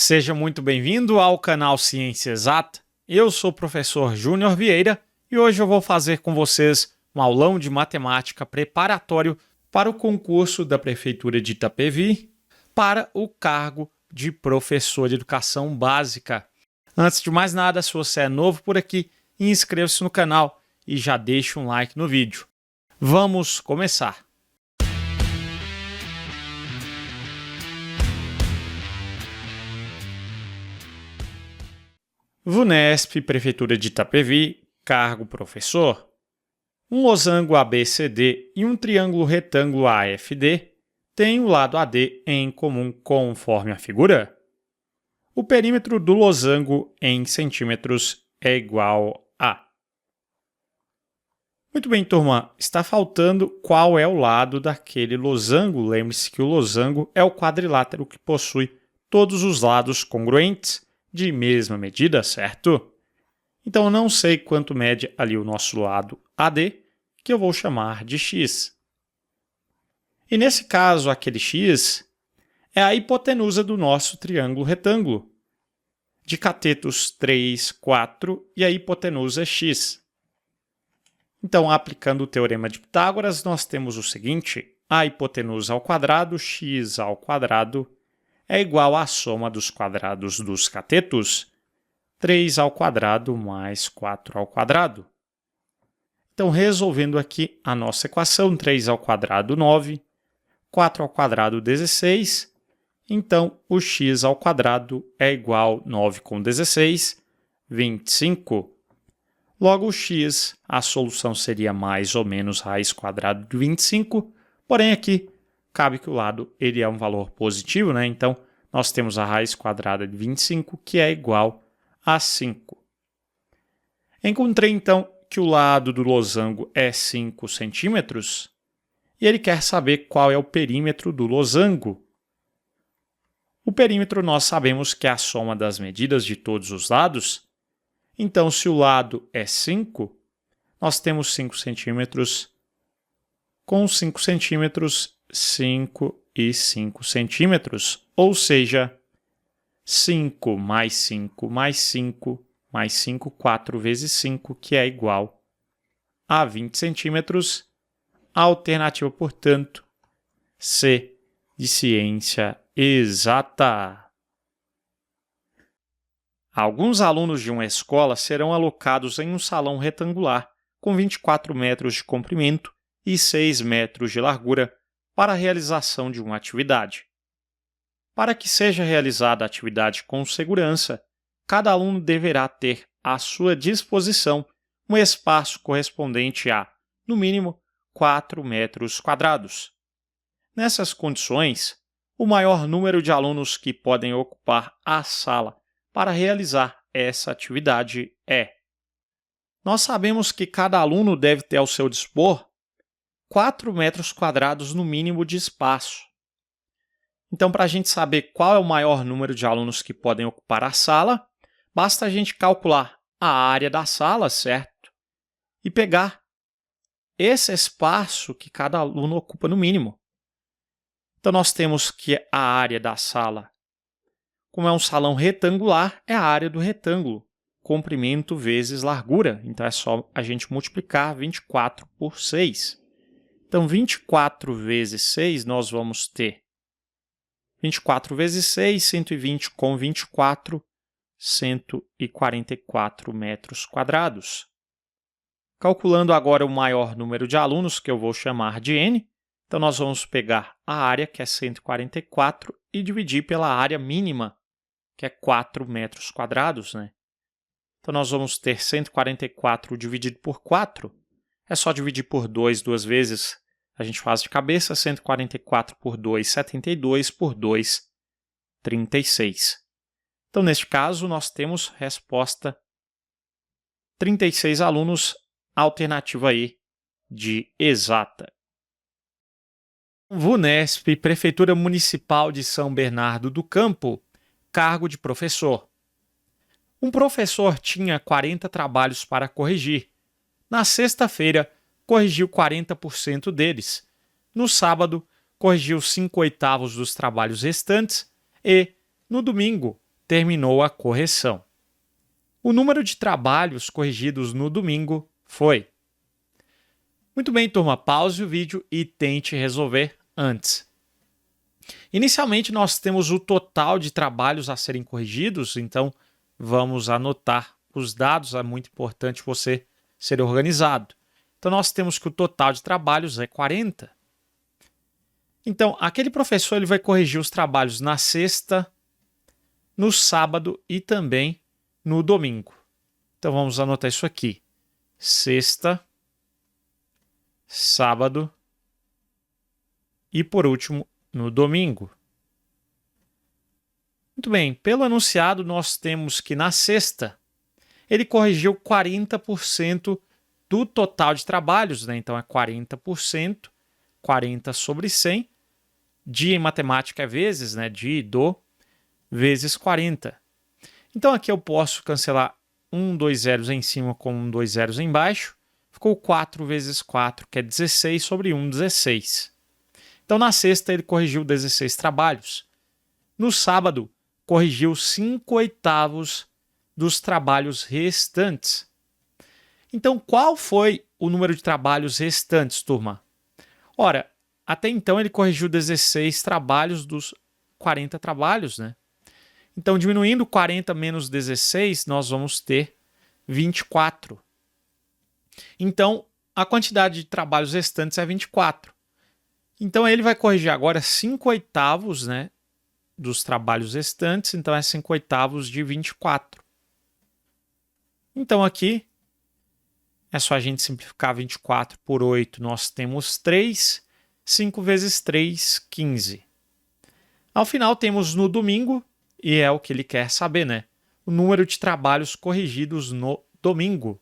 Seja muito bem-vindo ao canal Ciência Exata. Eu sou o professor Júnior Vieira e hoje eu vou fazer com vocês um aulão de matemática preparatório para o concurso da Prefeitura de Itapevi para o cargo de professor de educação básica. Antes de mais nada, se você é novo por aqui, inscreva-se no canal e já deixe um like no vídeo. Vamos começar! VUNESP, Prefeitura de Itapevi, cargo professor. Um losango ABCD e um triângulo retângulo AFD têm o lado AD em comum conforme a figura. O perímetro do losango em centímetros é igual a... Muito bem, turma, está faltando qual é o lado daquele losango. Lembre-se que o losango é o quadrilátero que possui todos os lados congruentes de mesma medida, certo? Então, eu não sei quanto mede ali o nosso lado AD, que eu vou chamar de x. E nesse caso, aquele x é a hipotenusa do nosso triângulo retângulo, de catetos 3, 4 e a hipotenusa é x. Então, aplicando o teorema de Pitágoras, nós temos o seguinte: a hipotenusa ao quadrado, x ao quadrado, é igual à soma dos quadrados dos catetos, 3 ao quadrado mais 4 ao quadrado. Então, resolvendo aqui a nossa equação, 3 ao quadrado, 9, 4 ao quadrado, 16. Então, o x ao quadrado é igual a 9 com 16, 25. Logo, o x, a solução seria mais ou menos raiz quadrada de 25, porém aqui cabe que o lado ele é um valor positivo, né? Então, nós temos a raiz quadrada de 25, que é igual a 5. Encontrei, então, que o lado do losango é 5 centímetros e ele quer saber qual é o perímetro do losango. O perímetro nós sabemos que é a soma das medidas de todos os lados. Então, se o lado é 5, nós temos 5 centímetros. Com 5 centímetros, 5 e 5 centímetros, ou seja, 5 mais 5 mais 5 mais 5, 4 vezes 5, que é igual a 20 centímetros. A alternativa, portanto, C de ciência exata. Alguns alunos de uma escola serão alocados em um salão retangular com 24 metros de comprimento e 6 metros de largura para a realização de uma atividade. Para que seja realizada a atividade com segurança, cada aluno deverá ter à sua disposição um espaço correspondente a, no mínimo, 4 metros quadrados. Nessas condições, o maior número de alunos que podem ocupar a sala para realizar essa atividade é: nós sabemos que cada aluno deve ter ao seu dispor 4 metros quadrados no mínimo de espaço. Então, para a gente saber qual é o maior número de alunos que podem ocupar a sala, basta a gente calcular a área da sala, certo? E pegar esse espaço que cada aluno ocupa no mínimo. Então, nós temos que a área da sala, como é um salão retangular, é a área do retângulo, comprimento vezes largura. Então, é só a gente multiplicar 24 por 6. Então, 24 vezes 6, nós vamos ter 24 vezes 6, 120 com 24, 144 metros quadrados. Calculando agora o maior número de alunos, que eu vou chamar de N, então nós vamos pegar a área, que é 144, e dividir pela área mínima, que é 4 metros quadrados, né? Então, nós vamos ter 144 dividido por 4. É só dividir por 2 duas vezes. A gente faz de cabeça, 144 por 2, 72 por 2, 36. Então, neste caso, nós temos resposta 36 alunos, alternativa aí de exata. VUNESP, Prefeitura Municipal de São Bernardo do Campo, cargo de professor. Um professor tinha 40 trabalhos para corrigir. Na sexta-feira, corrigiu 40% deles. No sábado, corrigiu 5/8 dos trabalhos restantes e, no domingo, terminou a correção. O número de trabalhos corrigidos no domingo foi. Muito bem, turma, pause o vídeo e tente resolver antes. Inicialmente, nós temos o total de trabalhos a serem corrigidos, então vamos anotar os dados, é muito importante você ser organizado. Então, nós temos que o total de trabalhos é 40. Então, aquele professor ele vai corrigir os trabalhos na sexta, no sábado e também no domingo. Então, vamos anotar isso aqui. Sexta, sábado e, por último, no domingo. Muito bem, pelo enunciado, nós temos que na sexta ele corrigiu 40% do total de trabalhos, né? Então é 40%, 40 sobre 100. Dia em matemática é vezes, né? Dia do vezes 40. Então aqui eu posso cancelar 2 zeros em cima com 2 zeros embaixo. Ficou 4 vezes 4, que é 16 sobre 16. Então na sexta ele corrigiu 16 trabalhos. No sábado, corrigiu 5/8 dos trabalhos restantes. Então, qual foi o número de trabalhos restantes, turma? Ora, até então ele corrigiu 16 trabalhos dos 40 trabalhos, né? Então, diminuindo 40 menos 16, nós vamos ter 24. Então, a quantidade de trabalhos restantes é 24. Então, ele vai corrigir agora 5/8, né, dos trabalhos restantes, então é 5/8 de 24. Então aqui é só a gente simplificar 24 por 8, nós temos 3, 5 vezes 3, 15. Ao final temos no domingo, e é o que ele quer saber, né? O número de trabalhos corrigidos no domingo.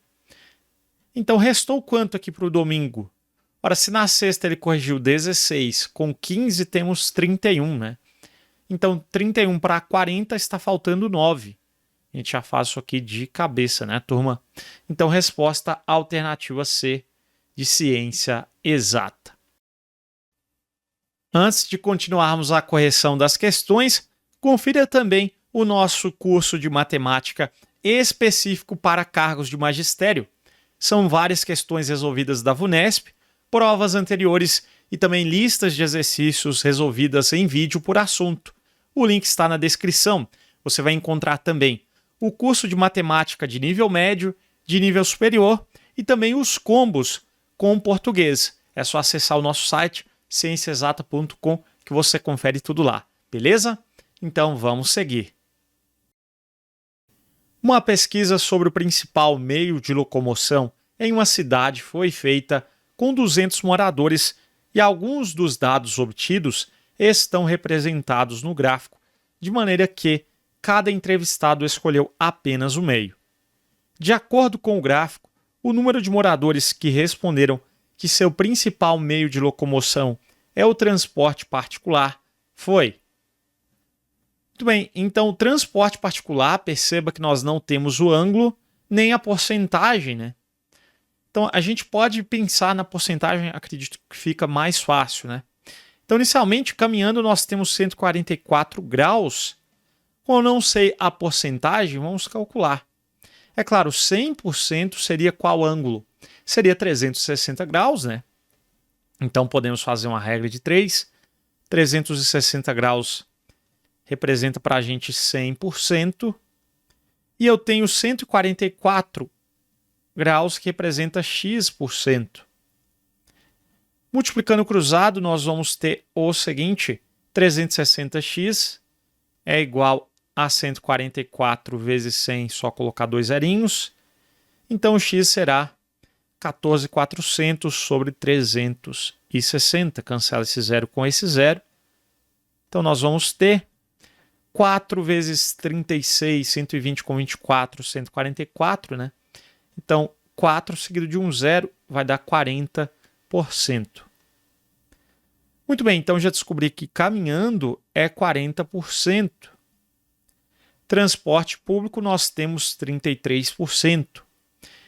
Então restou quanto aqui para o domingo? Ora, se na sexta ele corrigiu 16, com 15 temos 31, né? Então, 31 para 40 está faltando 9. A gente já faz isso aqui de cabeça, né, turma? Então, resposta alternativa C de ciência exata. Antes de continuarmos a correção das questões, confira também o nosso curso de matemática específico para cargos de magistério. São várias questões resolvidas da VUNESP, provas anteriores e também listas de exercícios resolvidas em vídeo por assunto. O link está na descrição. Você vai encontrar também o curso de matemática de nível médio, de nível superior e também os combos com português. É só acessar o nosso site cienciaexata.com que você confere tudo lá, beleza? Então vamos seguir. Uma pesquisa sobre o principal meio de locomoção em uma cidade foi feita com 200 moradores e alguns dos dados obtidos estão representados no gráfico, de maneira que cada entrevistado escolheu apenas o meio. De acordo com o gráfico, o número de moradores que responderam que seu principal meio de locomoção é o transporte particular foi. Muito bem, então o transporte particular, perceba que nós não temos o ângulo nem a porcentagem, né? Então a gente pode pensar na porcentagem, acredito que fica mais fácil, né? Então, inicialmente, caminhando, nós temos 144 graus. Como eu não sei a porcentagem, vamos calcular. É claro, 100% seria qual ângulo? Seria 360 graus, né? Então, podemos fazer uma regra de 3. 360 graus representa para a gente 100%. E eu tenho 144 graus que representa x%. Multiplicando cruzado, nós vamos ter o seguinte: 360x é igual a 144 vezes 100, só colocar 2 zerinhos. Então, o x será 14.400 sobre 360. Cancela esse zero com esse zero. Então, nós vamos ter 4 vezes 36, 120 com 24, 144, né? Então, 4 seguido de um zero vai dar 40%. Muito bem, então já descobri que caminhando é 40%. Transporte público nós temos 33%.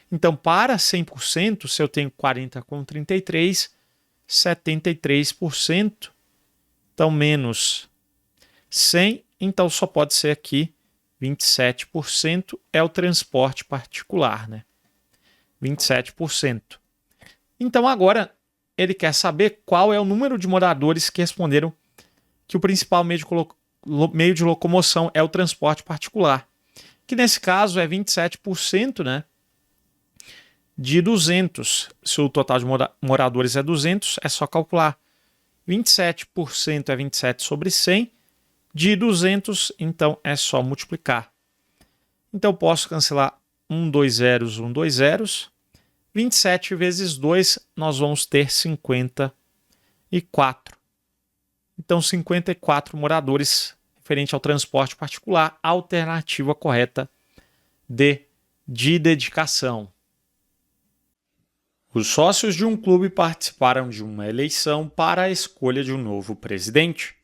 Então, para 100%, se eu tenho 40 com 33, 73%. Então, menos 100, então só pode ser aqui 27% é o transporte particular, né? 27%. Então agora ele quer saber qual é o número de moradores que responderam que o principal meio de locomoção é o transporte particular, que nesse caso é 27%, né, de 200. Se o total de moradores é 200, é só calcular. 27% é 27 sobre 100, de 200, então é só multiplicar. Então eu posso cancelar 2 zeros. 27 vezes 2, nós vamos ter 54. Então, 54 moradores referente ao transporte particular, alternativa correta D, de dedicação. Os sócios de um clube participaram de uma eleição para a escolha de um novo presidente.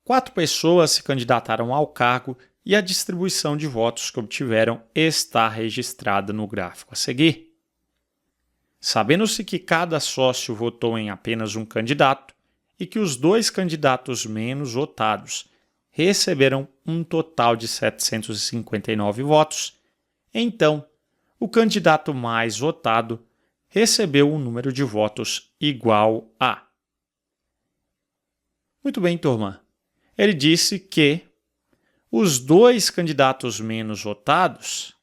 4 pessoas se candidataram ao cargo e a distribuição de votos que obtiveram está registrada no gráfico a seguir. Sabendo-se que cada sócio votou em apenas um candidato e que os 2 candidatos menos votados receberam um total de 759 votos, então o candidato mais votado recebeu um número de votos igual a. Muito bem, turma. Ele disse que os 2 candidatos menos votados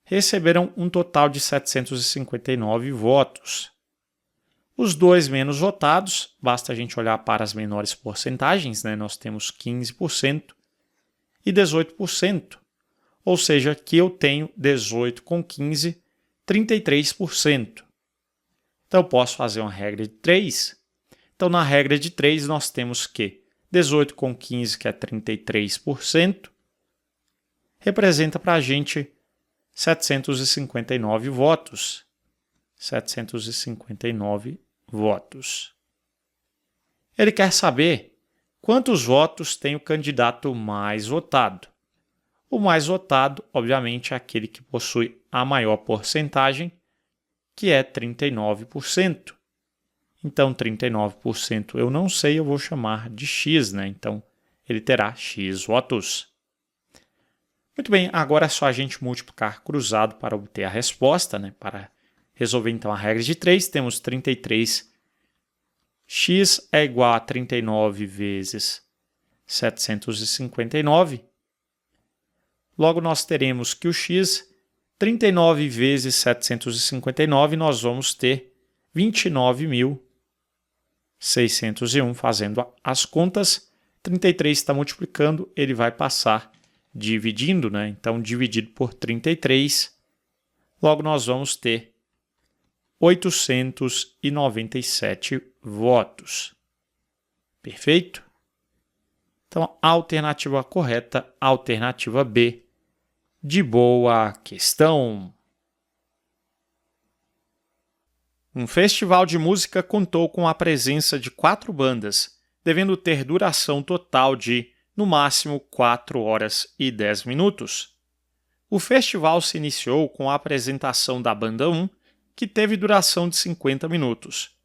receberam um total de 759 votos. Os 2 menos votados, basta a gente olhar para as menores porcentagens, né? Nós temos 15% e 18%. Ou seja, aqui eu tenho 18 com 15, 33%. Então eu posso fazer uma regra de 3. Então na regra de 3 nós temos que 18 com 15, que é 33%, representa para a gente 759 votos. 759 votos. Ele quer saber quantos votos tem o candidato mais votado. O mais votado, obviamente, é aquele que possui a maior porcentagem, que é 39%. Então, 39% eu não sei, eu vou chamar de X, né? Então, ele terá X votos. Muito bem, agora é só a gente multiplicar cruzado para obter a resposta, né? Para resolver, então, a regra de 3, temos 33. X é igual a 39 vezes 759. Logo, nós teremos que o X, 39 vezes 759, nós vamos ter 29.601. Fazendo as contas, 33 está multiplicando, ele vai passar dividindo, né? Então, dividido por 33, logo nós vamos ter 897 votos. Perfeito? Então, a alternativa correta, alternativa B. De boa questão. Um festival de música contou com a presença de 4 bandas, devendo ter duração total de, no máximo, 4 horas e 10 minutos. O festival se iniciou com a apresentação da banda 1, que teve duração de 50 minutos.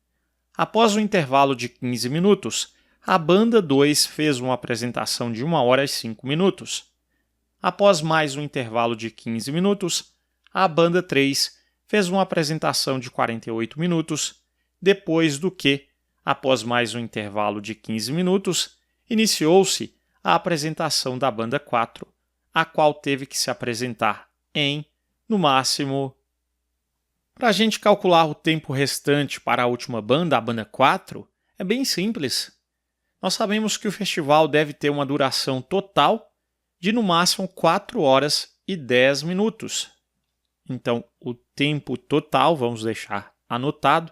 Após um intervalo de 15 minutos, a banda 2 fez uma apresentação de 1 hora e 5 minutos. Após mais um intervalo de 15 minutos, a banda 3 fez uma apresentação de 48 minutos, depois do que, após mais um intervalo de 15 minutos, iniciou-se a apresentação da banda 4, a qual teve que se apresentar em, no máximo... Para a gente calcular o tempo restante para a última banda, a banda 4, é bem simples. Nós sabemos que o festival deve ter uma duração total de no máximo 4 horas e 10 minutos. Então, o tempo total, vamos deixar anotado,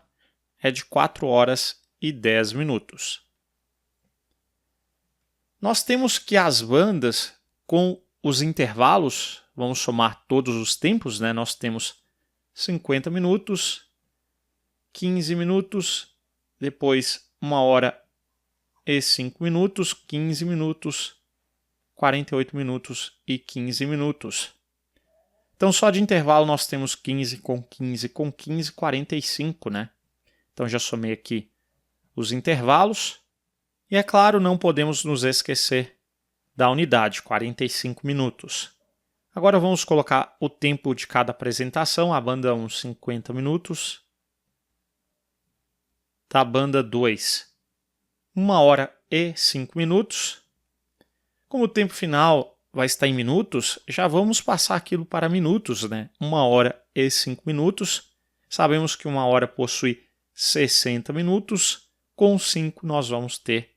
é de 4 horas e 10 minutos. Nós temos que as bandas, com os intervalos, vamos somar todos os tempos, né? Nós temos 50 minutos, 15 minutos, depois 1 hora e 5 minutos, 15 minutos, 48 minutos e 15 minutos. Então, só de intervalo nós temos 15 com 15 com 15, 45, né? Então, já somei aqui os intervalos. E, é claro, não podemos nos esquecer da unidade, 45 minutos. Agora vamos colocar o tempo de cada apresentação. A banda 1, 50 minutos. Da banda 2, 1 hora e 5 minutos. Como o tempo final vai estar em minutos, já vamos passar aquilo para minutos, né? 1 hora e 5 minutos. Sabemos que 1 hora possui 60 minutos. Com 5 nós vamos ter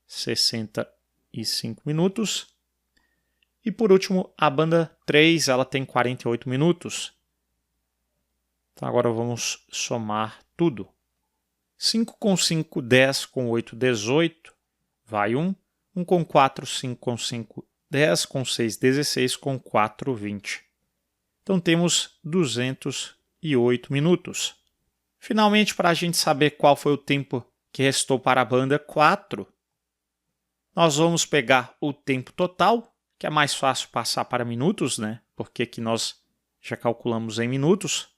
65 minutos. E por último, a banda 3, ela tem 48 minutos. Então agora vamos somar tudo. 5 com 5, 10 com 8, 18. Vai 1. 1 com 4, 5 com 5, 10 com 6, 16 com 4, 20. Então temos 208 minutos. Finalmente, para a gente saber qual foi o tempo que restou para a banda 4, nós vamos pegar o tempo total, que é mais fácil passar para minutos, né? Porque aqui nós já calculamos em minutos.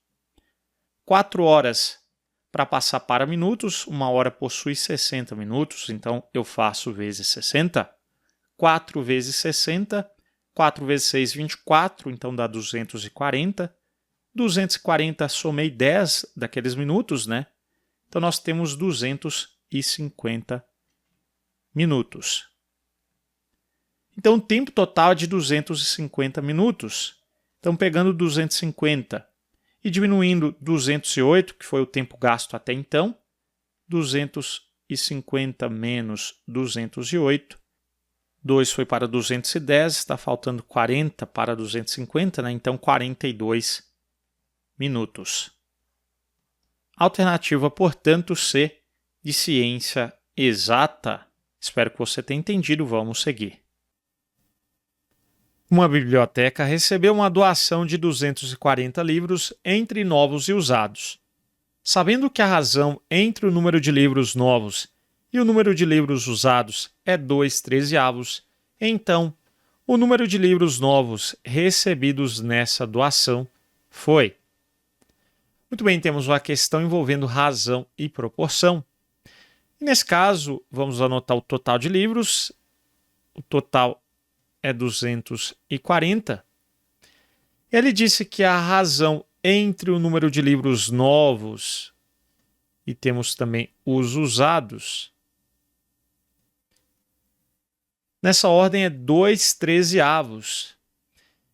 4 horas para passar para minutos, 1 hora possui 60 minutos, então eu faço vezes 60. 4 vezes 60, 4 vezes 6, 24, então dá 240. 240, somei 10 daqueles minutos, né? Então nós temos 250 minutos. Então o tempo total é de 250 minutos. Então pegando 250 e diminuindo 208, que foi o tempo gasto até então, 250 menos 208, 2 foi para 210, está faltando 40 para 250, né? Então 42 minutos. Alternativa, portanto, C, de ciência exata. Espero que você tenha entendido, vamos seguir. Uma biblioteca recebeu uma doação de 240 livros entre novos e usados. Sabendo que a razão entre o número de livros novos e o número de livros usados é 2/13, então o número de livros novos recebidos nessa doação foi. Muito bem, temos uma questão envolvendo razão e proporção. E nesse caso, vamos anotar o total de livros. O total é 240. Ele disse que a razão entre o número de livros novos e temos também os usados. Nessa ordem é 2/13.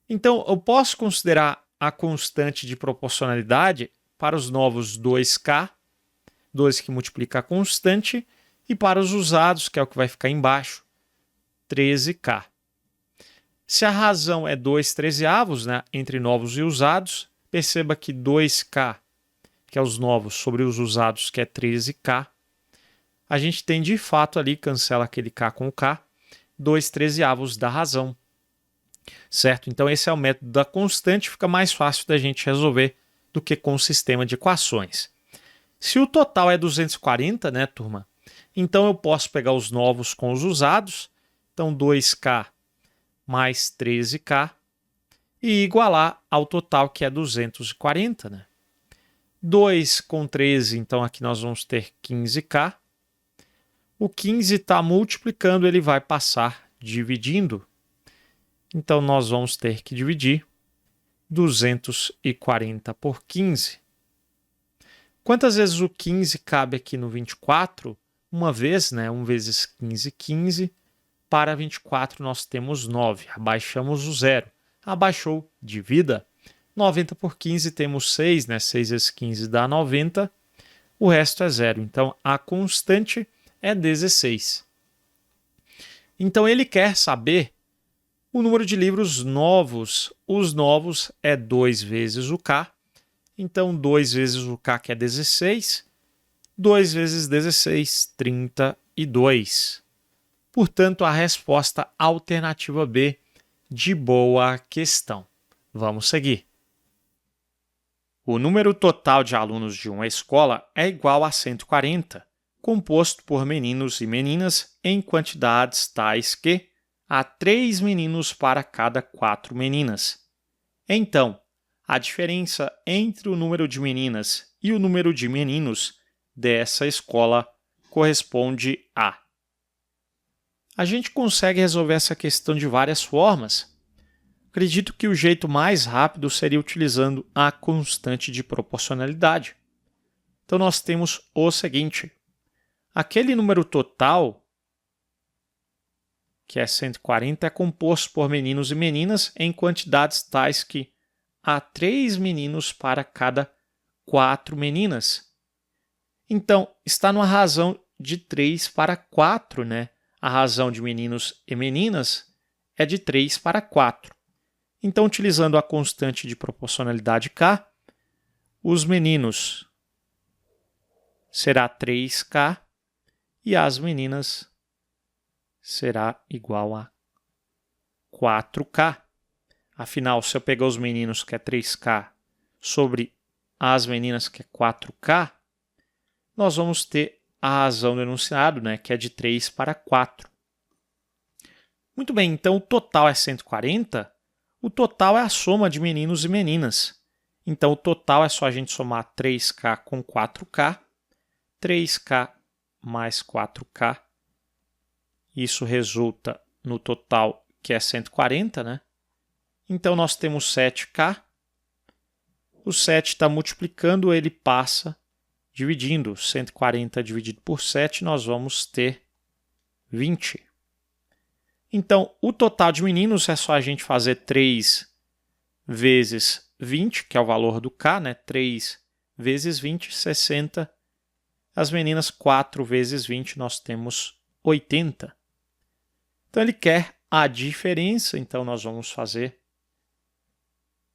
Então, eu posso considerar a constante de proporcionalidade para os novos 2K, 2 que multiplica a constante, e para os usados, que é o que vai ficar embaixo, 13K. Se a razão é 2/13, né, entre novos e usados, perceba que 2K, que é os novos, sobre os usados, que é 13K, a gente tem de fato ali, cancela aquele K com o K, 2/13 da razão. Certo? Então esse é o método da constante, fica mais fácil da gente resolver do que com o sistema de equações. Se o total é 240, né, turma? Então eu posso pegar os novos com os usados, então 2K mais 13K, e igualar ao total que é 240, né? 2 com 13, então aqui nós vamos ter 15K. O 15 está multiplicando, ele vai passar dividindo. Então, nós vamos ter que dividir 240 por 15. Quantas vezes o 15 cabe aqui no 24? Uma vez, né? 1 vezes 15, 15. Para 24, nós temos 9. Abaixamos o zero. Abaixou, divida. 90 por 15, temos 6, né? 6 vezes 15 dá 90. O resto é zero. Então, a constante é 16. Então, ele quer saber o número de livros novos. Os novos é 2 vezes o K. Então, 2 vezes o K, que é 16. 2 vezes 16, 32. Portanto, a resposta alternativa B de boa questão. Vamos seguir. O número total de alunos de uma escola é igual a 140, composto por meninos e meninas em quantidades tais que há 3 meninos para cada 4 meninas. Então, a diferença entre o número de meninas e o número de meninos dessa escola corresponde a. A gente consegue resolver essa questão de várias formas. Acredito que o jeito mais rápido seria utilizando a constante de proporcionalidade. Então, nós temos o seguinte. Aquele número total, que é 140, é composto por meninos e meninas em quantidades tais que há 3 meninos para cada 4 meninas. Então, está numa razão de 3 para 4, né? A razão de meninos e meninas é de 3 para 4. Então, utilizando a constante de proporcionalidade K, os meninos será 3K e as meninas será igual a 4K. Afinal, se eu pegar os meninos, que é 3K, sobre as meninas, que é 4K, nós vamos ter a razão do enunciado, né, que é de 3 para 4. Muito bem, então o total é 140. O total é a soma de meninos e meninas. Então, o total é só a gente somar 3K com 4K. 3K mais 4K. Isso resulta no total, que é 140, né? Então, nós temos 7K. O 7 está multiplicando, ele passa dividindo. 140 dividido por 7, nós vamos ter 20. Então, o total de meninos é só a gente fazer 3 vezes 20, que é o valor do K, né? 3 vezes 20, 60. As meninas, 4 vezes 20, nós temos 80. Então, ele quer a diferença, então nós vamos fazer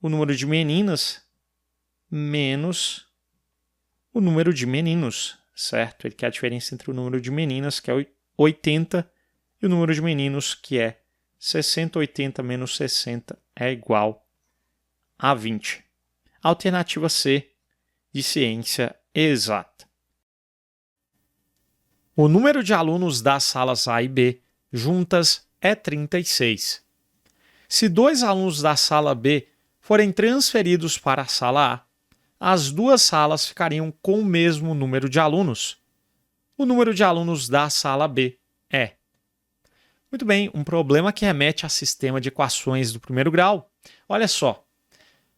o número de meninas menos o número de meninos, certo? Ele quer a diferença entre o número de meninas, que é 80, e o número de meninos, que é 60. 80 menos 60 é igual a 20. Alternativa C, de ciência exata. O número de alunos das salas A e B juntas é 36. Se 2 alunos da sala B forem transferidos para a sala A, as 2 salas ficariam com o mesmo número de alunos. O número de alunos da sala B é... Muito bem, um problema que remete a sistema de equações do primeiro grau. Olha só,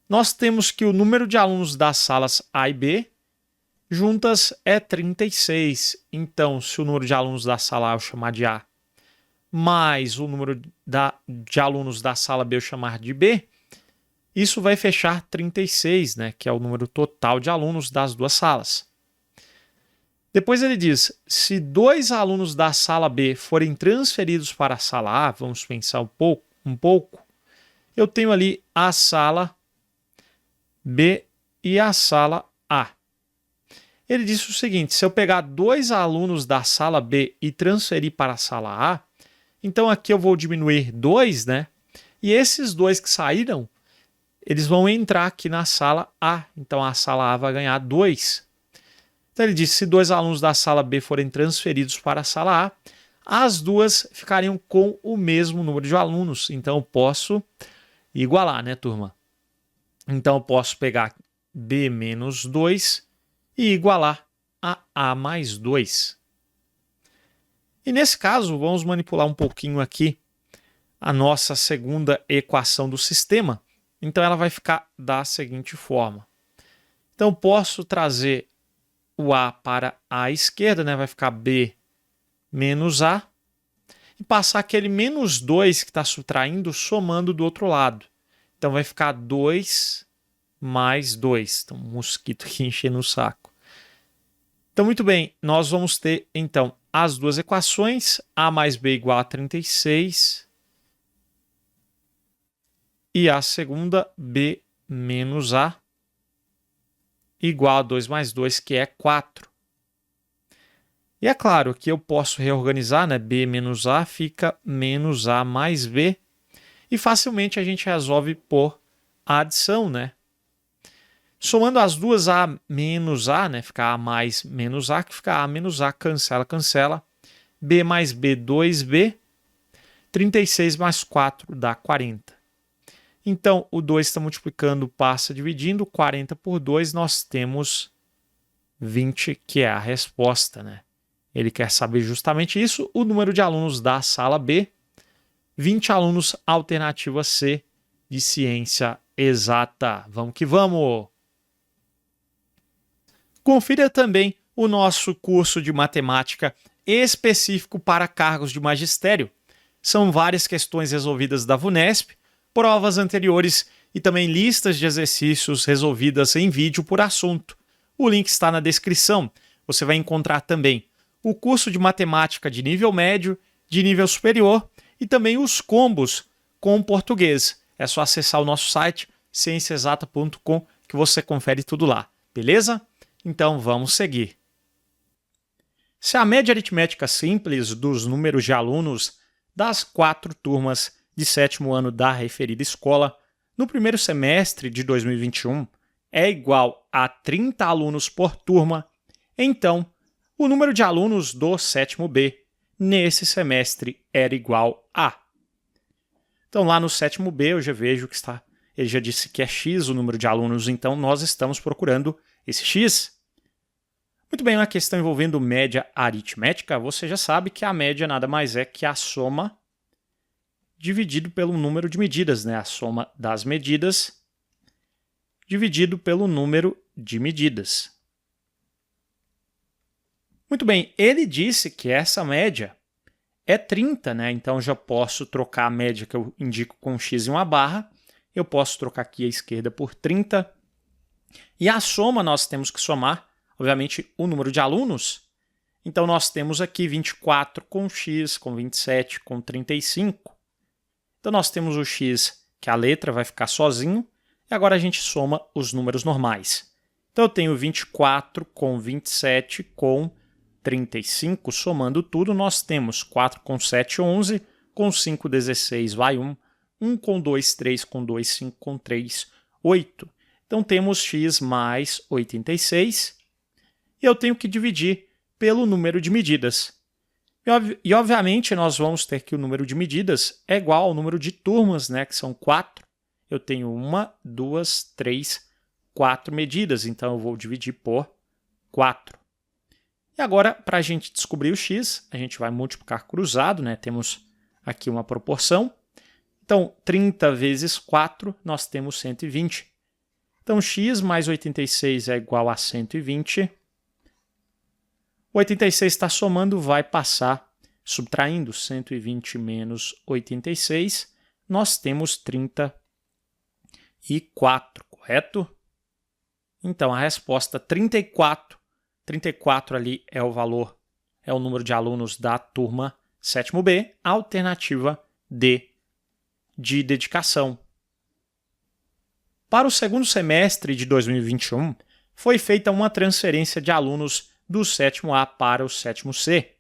nós temos que o número de alunos das salas A e B juntas é 36. Então, se o número de alunos da sala A eu chamar de A, mais o número de alunos da sala B eu chamar de B, isso vai fechar 36, né, que é o número total de alunos das 2 salas. Depois ele diz, se 2 alunos da sala B forem transferidos para a sala A, vamos pensar um pouco, eu tenho ali a sala B e a sala A. Ele disse o seguinte, se eu pegar 2 alunos da sala B e transferir para a sala A, então aqui eu vou diminuir 2, né? E esses 2 que saíram, eles vão entrar aqui na sala A. Então a sala A vai ganhar 2. Então ele disse, se 2 alunos da sala B forem transferidos para a sala A, as 2 ficariam com o mesmo número de alunos. Então eu posso igualar, né, turma? Então eu posso pegar B menos 2 e igualar a A mais 2. E nesse caso, vamos manipular um pouquinho aqui a nossa segunda equação do sistema. Então ela vai ficar da seguinte forma. Então posso trazer o A para a esquerda, né? Vai ficar B menos A. E passar aquele menos 2 que está subtraindo, somando do outro lado. Então vai ficar 2 mais 2. Então, um mosquito aqui enchendo o saco. Então, muito bem, nós vamos ter, então, as 2 equações. A mais B igual a 36. E a segunda, B menos A igual a 2 mais 2, que é 4. E é claro que eu posso reorganizar, né? B menos A fica menos A mais B. E facilmente a gente resolve por adição, né? Somando as duas A menos A, né? Fica A mais menos A, que fica A menos A, cancela, cancela. B mais B, 2B. 36 mais 4 dá 40. Então, o 2 está multiplicando, passa dividindo. 40 por 2, nós temos 20, que é a resposta, né? Ele quer saber justamente isso, o número de alunos da sala B, 20 alunos, alternativa C, de ciência exata. Vamos que vamos! Confira também o nosso curso de matemática específico para cargos de magistério. São várias questões resolvidas da VUNESP, provas anteriores e também listas de exercícios resolvidas em vídeo por assunto. O link está na descrição. Você vai encontrar também o curso de matemática de nível médio, de nível superior e também os combos com português. É só acessar o nosso site cienciaexata.com que você confere tudo lá, beleza? Então vamos seguir. Se a média aritmética simples dos números de alunos das 4 turmas de 7º ano da referida escola no primeiro semestre de 2021 é igual a 30 alunos por turma, então o número de alunos do 7º B nesse semestre era igual a. Então lá no 7º B eu já vejo que ele já disse que é x o número de alunos, então nós estamos procurando esse x. Muito bem, uma questão envolvendo média aritmética, você já sabe que a média nada mais é que a soma dividido pelo número de medidas, né? A soma das medidas dividido pelo número de medidas. Muito bem, ele disse que essa média é 30, né? Então já posso trocar a média que eu indico com x e uma barra. Eu posso trocar aqui a esquerda por 30. E a soma nós temos que somar, obviamente, o número de alunos. Então nós temos aqui 24 com x, com 27, com 35. Então nós temos o x, que a letra vai ficar sozinho, e agora a gente soma os números normais. Então eu tenho 24 com 27 com 35, somando tudo, nós temos 4 com 7, 11, com 5, 16, vai 1, 1 com 2, 3 com 2, 5 com 3, 8. Então temos x mais 86, e eu tenho que dividir pelo número de medidas. E obviamente nós vamos ter que o número de medidas é igual ao número de turmas, né, que são 4. Eu tenho 1, 2, 3, 4 medidas, então eu vou dividir por 4. E agora, para a gente descobrir o x, a gente vai multiplicar cruzado, né? Temos aqui uma proporção. Então, 30 vezes 4, nós temos 120. Então, x mais 86 é igual a 120. O 86 está somando, vai passar subtraindo 120 menos 86. Nós temos 34, correto? Então, a resposta 34. 34 ali é o valor, é o número de alunos da turma 7º B, alternativa D de dedicação. Para o segundo semestre de 2021, foi feita uma transferência de alunos do 7º A para o 7º C.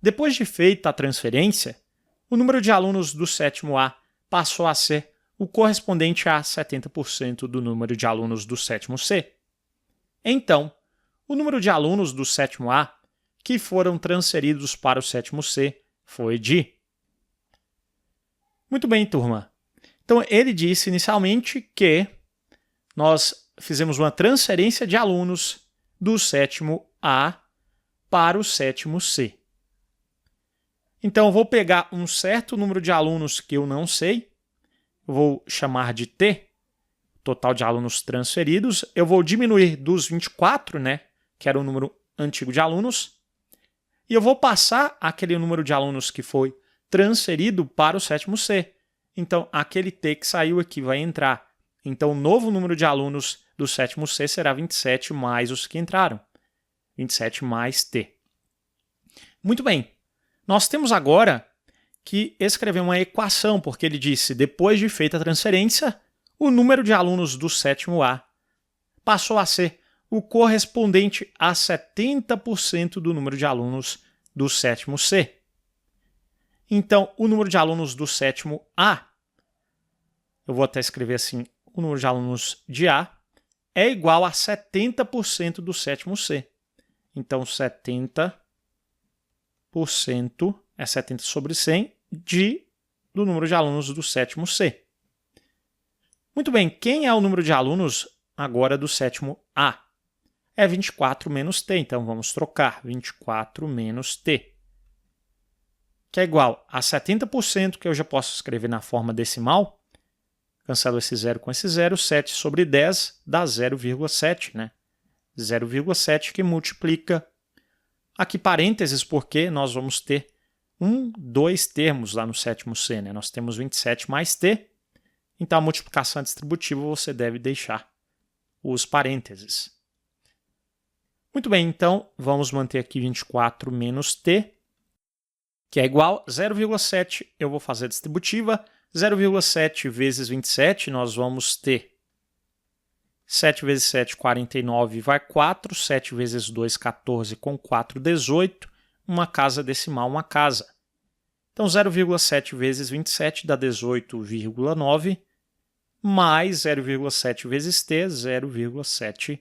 Depois de feita a transferência, o número de alunos do 7º A passou a ser o correspondente a 70% do número de alunos do 7º C. Então, o número de alunos do 7º A que foram transferidos para o 7º C foi de... Muito bem, turma. Então, ele disse inicialmente que nós fizemos uma transferência de alunos do 7º A para o 7º C. Então, eu vou pegar um certo número de alunos que eu não sei, eu vou chamar de T, total de alunos transferidos, eu vou diminuir dos 24, né, que era o número antigo de alunos, e eu vou passar aquele número de alunos que foi transferido para o 7º C. Então, aquele T que saiu aqui vai entrar. Então, o novo número de alunos do 7º C será 27 mais os que entraram. 27 mais T. Muito bem. Nós temos agora que escrever uma equação, porque ele disse, depois de feita a transferência, o número de alunos do 7º A passou a ser o correspondente a 70% do número de alunos do 7º C. Então, o número de alunos do 7º A, eu vou até escrever assim, o número de alunos de A é igual a 70% do 7º C. Então, 70% é 70 sobre 100 do número de alunos do 7º C. Muito bem, quem é o número de alunos agora do 7º A? é 24 menos t, então vamos trocar 24 menos t, que é igual a 70%, que eu já posso escrever na forma decimal. Cancelo esse 0 com esse 0, 7 sobre 10 dá 0,7, né? 0,7 que multiplica. Aqui parênteses, porque nós vamos ter dois termos lá no sétimo C, né? Nós temos 27 mais t, então a multiplicação distributiva você deve deixar os parênteses. Muito bem, então vamos manter aqui 24 menos t, que é igual a 0,7, eu vou fazer a distributiva, 0,7 vezes 27, nós vamos ter 7 vezes 7, 49, vai 4, 7 vezes 2, 14, com 4, 18, uma casa decimal, uma casa. Então 0,7 vezes 27 dá 18,9, mais 0,7 vezes t, 0,7t.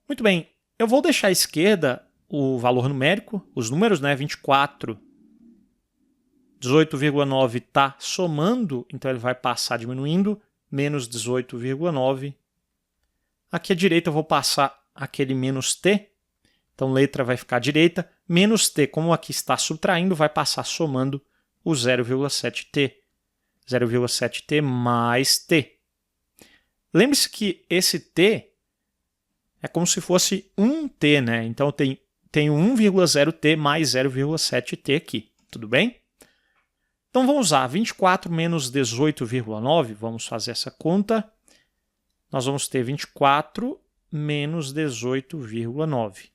Muito bem, eu vou deixar à esquerda o valor numérico, os números, né? 24, 18,9 está somando, então ele vai passar diminuindo, menos 18,9. Aqui à direita eu vou passar aquele menos t, então letra vai ficar à direita, menos t, como aqui está subtraindo, vai passar somando o 0,7t. 0,7t mais t. Lembre-se que esse t é como se fosse 1t, né? Então eu tenho 1,0t mais 0,7t aqui, tudo bem? Então vamos usar 24 menos 18,9, vamos fazer essa conta. Nós vamos ter 24 menos 18,9.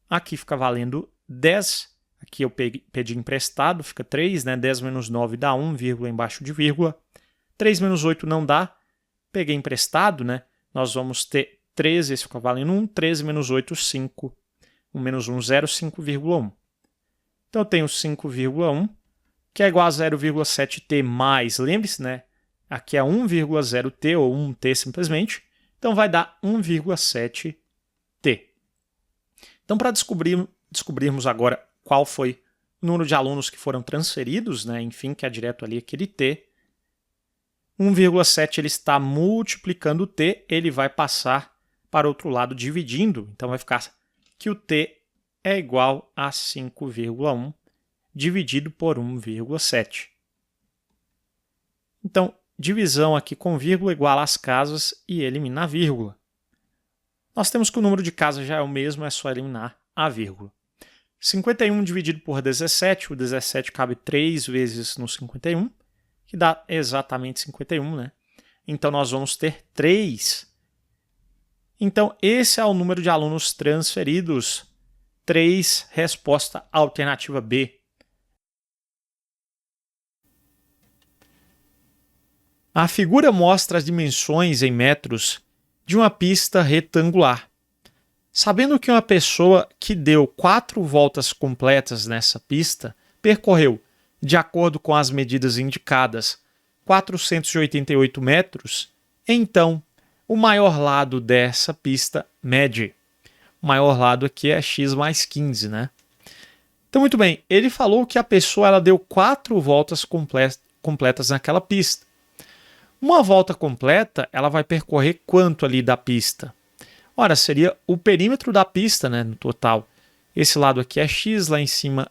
Aqui fica valendo 10, aqui eu pedi emprestado, fica 3, né? 10 menos 9 dá 1, vírgula embaixo de vírgula. 3 menos 8 não dá, peguei emprestado, né? Nós vamos ter 13, esse fica valendo 1, 13 menos 8, 5. 1 menos 1, 0, 5,1. Então eu tenho 5,1, que é igual a 0,7t mais, lembre-se, né? Aqui é 1,0t ou 1t simplesmente, então vai dar 1,7t. Então para descobrirmos agora qual foi o número de alunos que foram transferidos, né? Enfim, que é direto ali aquele t, 1,7 ele está multiplicando o t, ele vai passar para o outro lado dividindo, então vai ficar que o t é igual a 5,1 dividido por 1,7. Então, divisão aqui com vírgula iguala as casas e elimina a vírgula. Nós temos que o número de casas já é o mesmo, é só eliminar a vírgula. 51 dividido por 17, o 17 cabe 3 vezes no 51, que dá exatamente 51, né? Então nós vamos ter 3. Então esse é o número de alunos transferidos. 3, resposta alternativa B. A figura mostra as dimensões em metros de uma pista retangular. Sabendo que uma pessoa que deu 4 voltas completas nessa pista percorreu, de acordo com as medidas indicadas, 488 metros, então o maior lado dessa pista mede. O maior lado aqui é x mais 15, né? Então, muito bem, ele falou que a pessoa ela deu 4 voltas completas naquela pista. Uma volta completa, ela vai percorrer quanto ali da pista? Ora, seria o perímetro da pista, né, no total. Esse lado aqui é x, lá em cima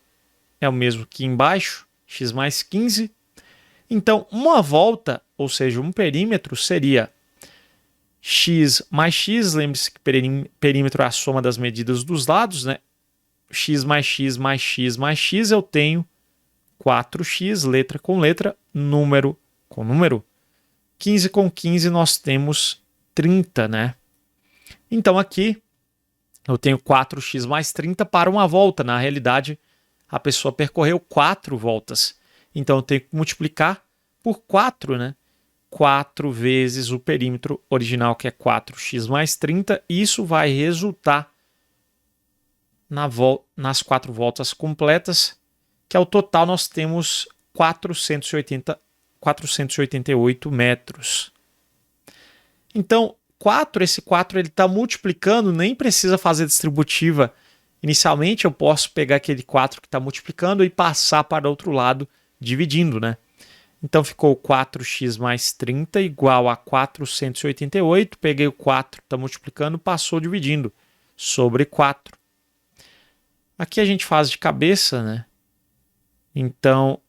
é o mesmo que embaixo, x mais 15. Então, uma volta, ou seja, um perímetro, seria x mais x, lembre-se que perímetro é a soma das medidas dos lados, né? X mais x mais x mais x, eu tenho 4x, letra com letra, número com número. 15 com 15 nós temos 30, né? Então aqui eu tenho 4x mais 30 para uma volta. Na realidade, a pessoa percorreu 4 voltas. Então eu tenho que multiplicar por 4, né? 4 vezes o perímetro original, que é 4x mais 30. Isso vai resultar nas 4 voltas completas, que ao total nós temos 488 metros. Então, esse 4 ele está multiplicando, nem precisa fazer distributiva. Inicialmente, eu posso pegar aquele 4 que está multiplicando e passar para o outro lado, dividindo, né? Então ficou 4x mais 30 igual a 488. Peguei o 4, está multiplicando, passou dividindo sobre 4. Aqui a gente faz de cabeça, né? Então,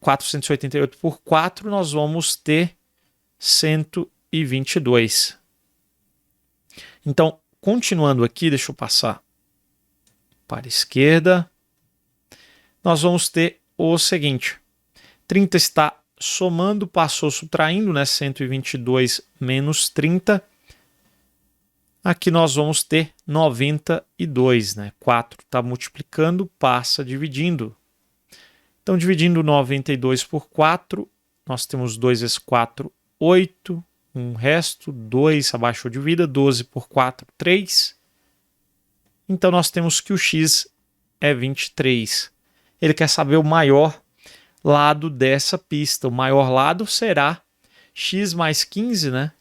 488 por 4, nós vamos ter 122. Então, continuando aqui, deixa eu passar para a esquerda. Nós vamos ter o seguinte. 30 está somando, passou subtraindo, né? 122 menos 30. Aqui nós vamos ter 92, né? 4 está multiplicando, passa dividindo. Então, dividindo 92 por 4, nós temos 2 vezes 4, 8. Um resto, 2 abaixou de vida, 12 por 4, 3. Então, nós temos que o x é 23. Ele quer saber o maior lado dessa pista. O maior lado será x mais 15, né?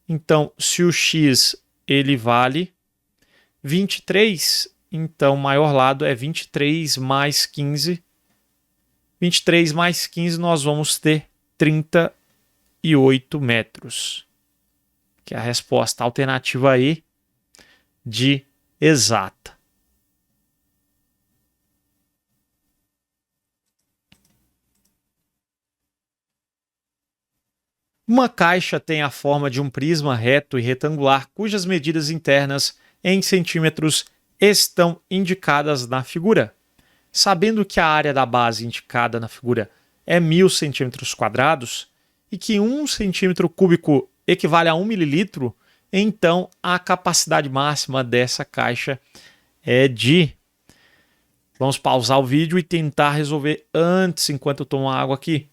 Então, se o x ele vale 23, então o maior lado é 23 mais 15. 23 mais 15 nós vamos ter 38 metros. Que é a resposta alternativa E de exata. Uma caixa tem a forma de um prisma reto e retangular cujas medidas internas em centímetros estão indicadas na figura. Sabendo que a área da base indicada na figura é 1000 centímetros quadrados e que 1 centímetro cúbico equivale a 1 mililitro, então a capacidade máxima dessa caixa é de... Vamos pausar o vídeo e tentar resolver antes, enquanto eu tomo água aqui.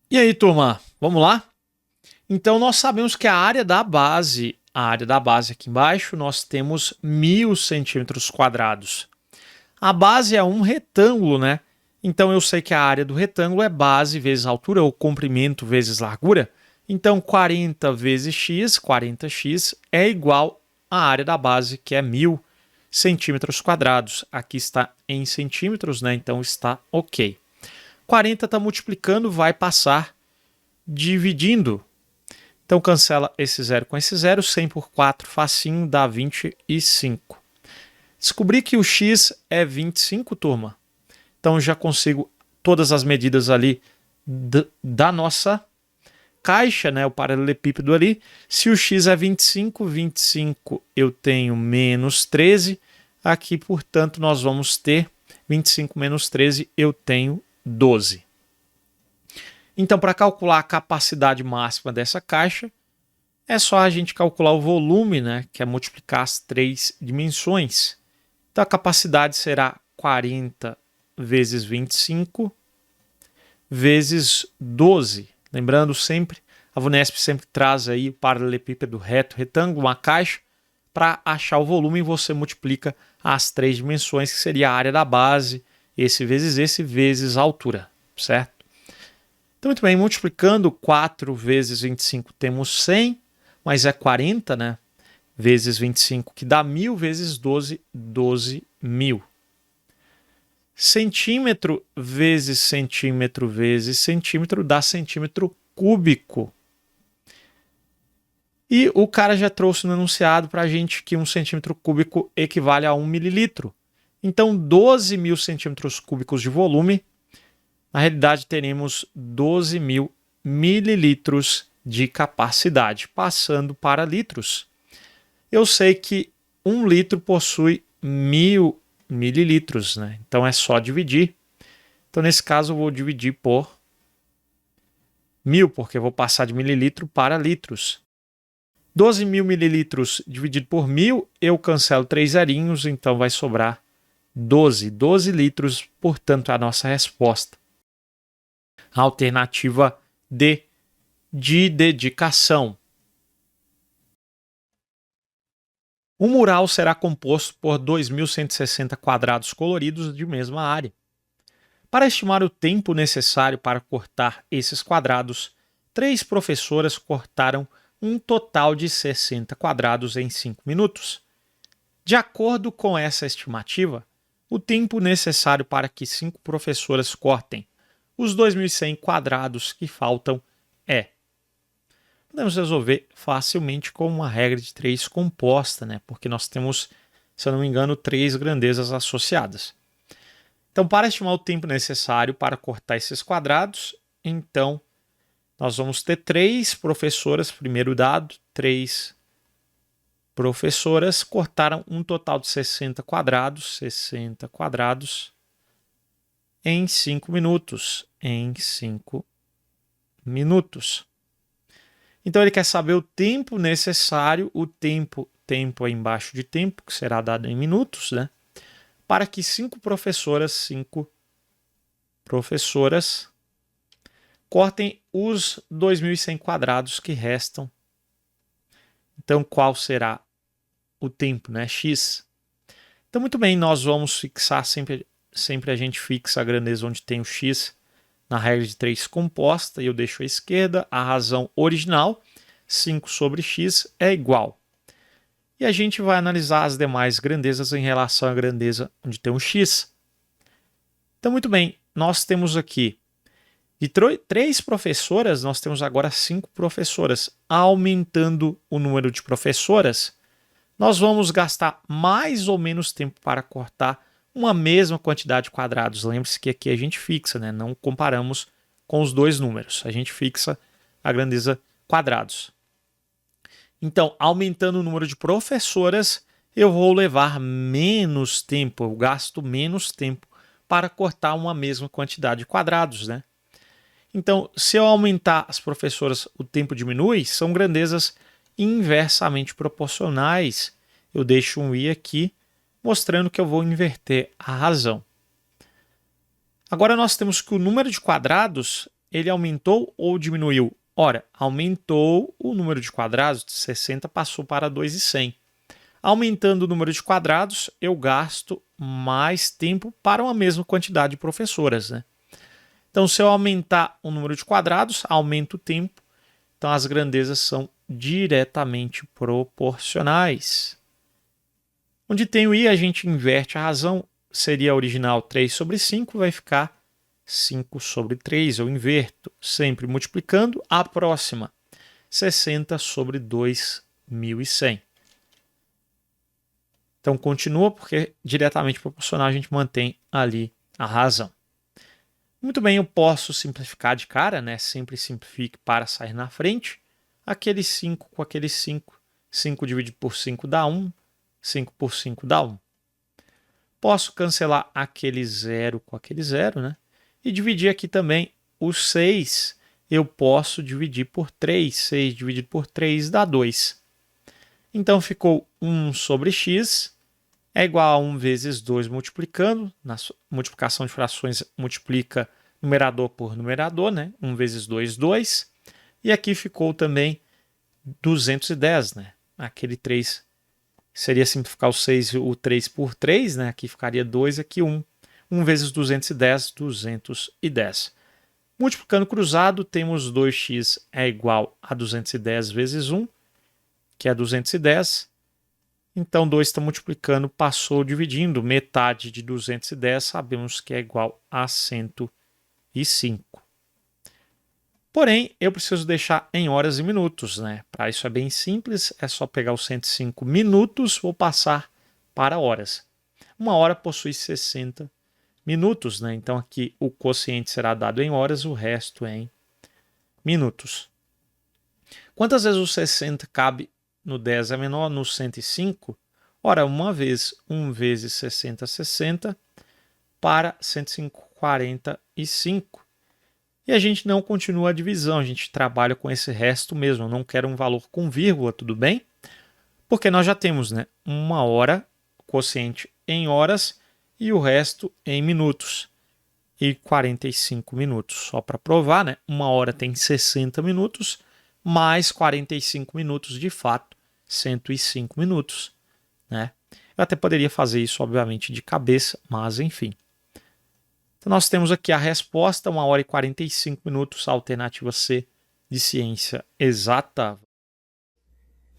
E aí, turma, vamos lá? Então, nós sabemos que a área da base aqui embaixo, nós temos 1000 centímetros quadrados. A base é um retângulo, né? Então, eu sei que a área do retângulo é base vezes altura, ou comprimento vezes largura. Então, 40 vezes x, 40x, é igual à área da base, que é 1000 centímetros quadrados. Aqui está em centímetros, né? Então, está ok. 40 está multiplicando, vai passar dividindo. Então, cancela esse zero com esse zero. 100 por 4, facinho, dá 25. Descobri que o x é 25, turma. Então, já consigo todas as medidas ali da nossa caixa, né? O paralelepípedo ali. Se o x é 25, 25 eu tenho menos 13. Aqui, portanto, nós vamos ter 25 menos 13, eu tenho 12. Então, para calcular a capacidade máxima dessa caixa, é só a gente calcular o volume, né, que é multiplicar as 3 dimensões. Então, a capacidade será 40 vezes 25 vezes 12. Lembrando sempre, a VUNESP sempre traz aí o paralelepípedo reto, retângulo, uma caixa. Para achar o volume, você multiplica as 3 dimensões, que seria a área da base, esse vezes a altura, certo? Então, muito bem, multiplicando 4 vezes 25 temos 100, mas é 40, né? Vezes 25, que dá 1000, vezes 12, 12.000. Centímetro vezes centímetro vezes centímetro dá centímetro cúbico. E o cara já trouxe no enunciado para a gente que 1 centímetro cúbico equivale a 1 mililitro. Então, 12.000 centímetros cúbicos de volume. Na realidade, teremos 12.000 mililitros de capacidade. Passando para litros. Eu sei que 1 litro possui 1000 mililitros, né? Então, é só dividir. Então, nesse caso, eu vou dividir por 1000, porque eu vou passar de mililitro para litros. 12.000 mililitros dividido por 1000, eu cancelo 3 zerinhos, então vai sobrar 12 litros, portanto, é a nossa resposta. A alternativa D, de dedicação. Um mural será composto por 2.160 quadrados coloridos de mesma área. Para estimar o tempo necessário para cortar esses quadrados, 3 professoras cortaram um total de 60 quadrados em 5 minutos. De acordo com essa estimativa, o tempo necessário para que 5 professoras cortem os 2.100 quadrados que faltam é. Podemos resolver facilmente com uma regra de 3 composta, né? Porque nós temos, se eu não me engano, 3 grandezas associadas. Então, para estimar o tempo necessário para cortar esses quadrados, então nós vamos ter 3 professoras, primeiro dado, 3 professoras cortaram um total de 60 quadrados em 5 minutos. Então ele quer saber o tempo necessário, o tempo aí embaixo de tempo, que será dado em minutos, né? Para que 5 professoras cortem os 2.100 quadrados que restam. Então, qual será o tempo, né? X. Então, muito bem, nós vamos fixar, sempre a gente fixa a grandeza onde tem o X na regra de 3 composta, e eu deixo à esquerda a razão original, 5 sobre X é igual. E a gente vai analisar as demais grandezas em relação à grandeza onde tem um X. Então, muito bem, nós temos aqui de 3 professoras, nós temos agora 5 professoras. Aumentando o número de professoras, nós vamos gastar mais ou menos tempo para cortar uma mesma quantidade de quadrados. Lembre-se que aqui a gente fixa, né? Não comparamos com os dois números. A gente fixa a grandeza quadrados. Então, aumentando o número de professoras, eu vou levar menos tempo, eu gasto menos tempo para cortar uma mesma quantidade de quadrados, né? Então, se eu aumentar as professoras, o tempo diminui, são grandezas inversamente proporcionais. Eu deixo um i aqui, mostrando que eu vou inverter a razão. Agora nós temos que o número de quadrados, ele aumentou ou diminuiu? Ora, aumentou o número de quadrados, de 60 passou para 2.100. Aumentando o número de quadrados, eu gasto mais tempo para uma mesma quantidade de professoras, né? Então, se eu aumentar o número de quadrados, aumento o tempo. Então, as grandezas são diretamente proporcionais. Onde tem o i, a gente inverte a razão. Seria a original 3 sobre 5, vai ficar 5 sobre 3. Eu inverto, sempre multiplicando. A próxima, 60 sobre 2.100. Então, continua, porque diretamente proporcional a gente mantém ali a razão. Muito bem, eu posso simplificar de cara, né? Sempre simplifique para sair na frente. Aquele 5 com aquele 5. 5 dividido por 5 dá 1. 5 por 5 dá 1. Posso cancelar aquele 0 com aquele 0, né? E dividir aqui também o 6. Eu posso dividir por 3. 6 dividido por 3 dá 2. Então ficou 1 sobre x é igual a 1 vezes 2 multiplicando. Na multiplicação de frações, multiplica numerador por numerador, né? 1 vezes 2, 2. E aqui ficou também 210, né? Aquele 3 seria simplificar o 6 e o 3 por 3, né? Aqui ficaria 2, aqui 1. 1 vezes 210, 210. Multiplicando cruzado, temos 2x é igual a 210 vezes 1, que é 210. Então, 2 está multiplicando, passou dividindo. Metade de 210 sabemos que é igual a 105. Porém, eu preciso deixar em horas e minutos, né? Para isso é bem simples, é só pegar os 105 minutos, vou passar para horas. Uma hora possui 60 minutos, né? Então aqui o quociente será dado em horas, o resto em minutos. Quantas vezes o 60 cabe no 10 é menor, no 105? Ora, uma vez 1 vezes 60, 60, para 105, 45. E a gente não continua a divisão, a gente trabalha com esse resto mesmo. Eu não quero um valor com vírgula, tudo bem? Porque nós já temos, né, uma hora, quociente em horas, e o resto em minutos. E 45 minutos. Só para provar, né? Uma hora tem 60 minutos, mais 45 minutos, de fato, 105 minutos. Né? Eu até poderia fazer isso, obviamente, de cabeça, mas enfim. Então, nós temos aqui a resposta, 1 hora e 45 minutos, a alternativa C de ciência exata.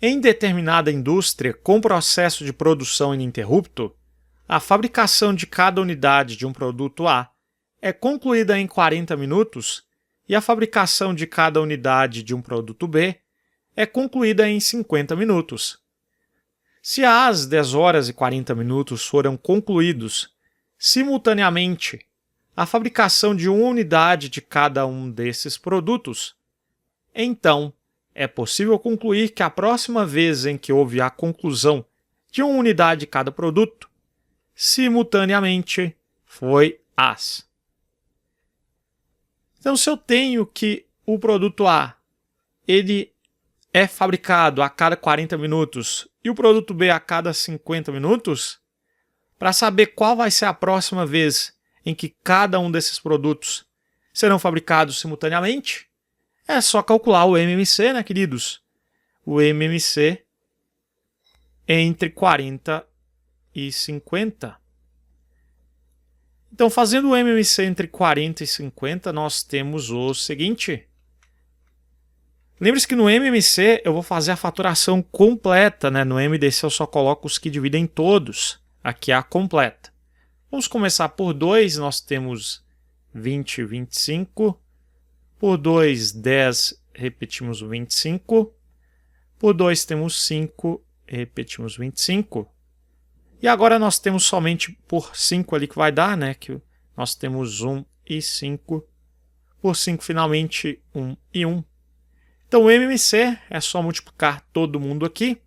Em determinada indústria com processo de produção ininterrupto, a fabricação de cada unidade de um produto A é concluída em 40 minutos e a fabricação de cada unidade de um produto B é concluída em 50 minutos. Se às 10 horas e 40 minutos foram concluídos simultaneamente a fabricação de uma unidade de cada um desses produtos, então é possível concluir que a próxima vez em que houve a conclusão de uma unidade de cada produto, simultaneamente foi às. Então, se eu tenho que o produto A ele é fabricado a cada 40 minutos e o produto B a cada 50 minutos, para saber qual vai ser a próxima vez em que cada um desses produtos serão fabricados simultaneamente, é só calcular o MMC, né, queridos? O MMC entre 40 e 50. Então, fazendo o MMC entre 40 e 50, nós temos o seguinte. Lembre-se que no MMC eu vou fazer a faturação completa, né? No MDC eu só coloco os que dividem todos. Aqui é a completa. Vamos começar por 2, nós temos 20 e 25. Por 2, 10, repetimos o 25. Por 2 temos 5, repetimos 25. E agora nós temos somente por 5 ali que vai dar, né? Que nós temos 1 e 5. Por 5, finalmente, 1 e 1. Então, o MMC é só multiplicar todo mundo aqui.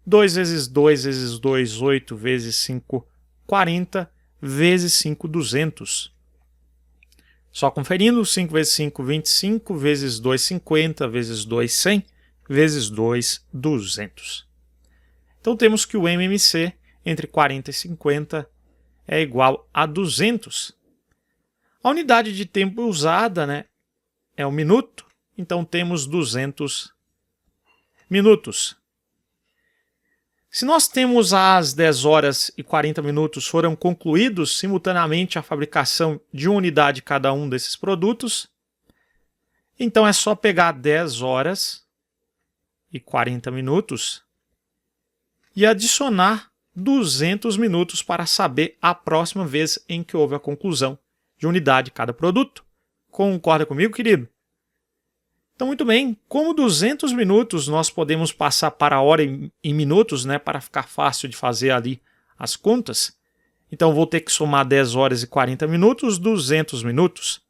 2 vezes 2 vezes 2, 8 vezes 5, 40, vezes 5, 200. Só conferindo, 5 vezes 5, 25, vezes 2, 50, vezes 2, 100, vezes 2, 200. Então, temos que o MMC entre 40 e 50 é igual a 200. A unidade de tempo usada, né, é o minuto. Então, temos 200 minutos. Se nós temos às 10 horas e 40 minutos foram concluídos simultaneamente a fabricação de uma unidade cada um desses produtos, então é só pegar 10 horas e 40 minutos e adicionar 200 minutos para saber a próxima vez em que houve a conclusão de unidade de cada produto. Concorda comigo, querido? Então, muito bem, como 200 minutos nós podemos passar para a hora em minutos, né, para ficar fácil de fazer ali as contas. Então, vou ter que somar 10 horas e 40 minutos, 200 minutos.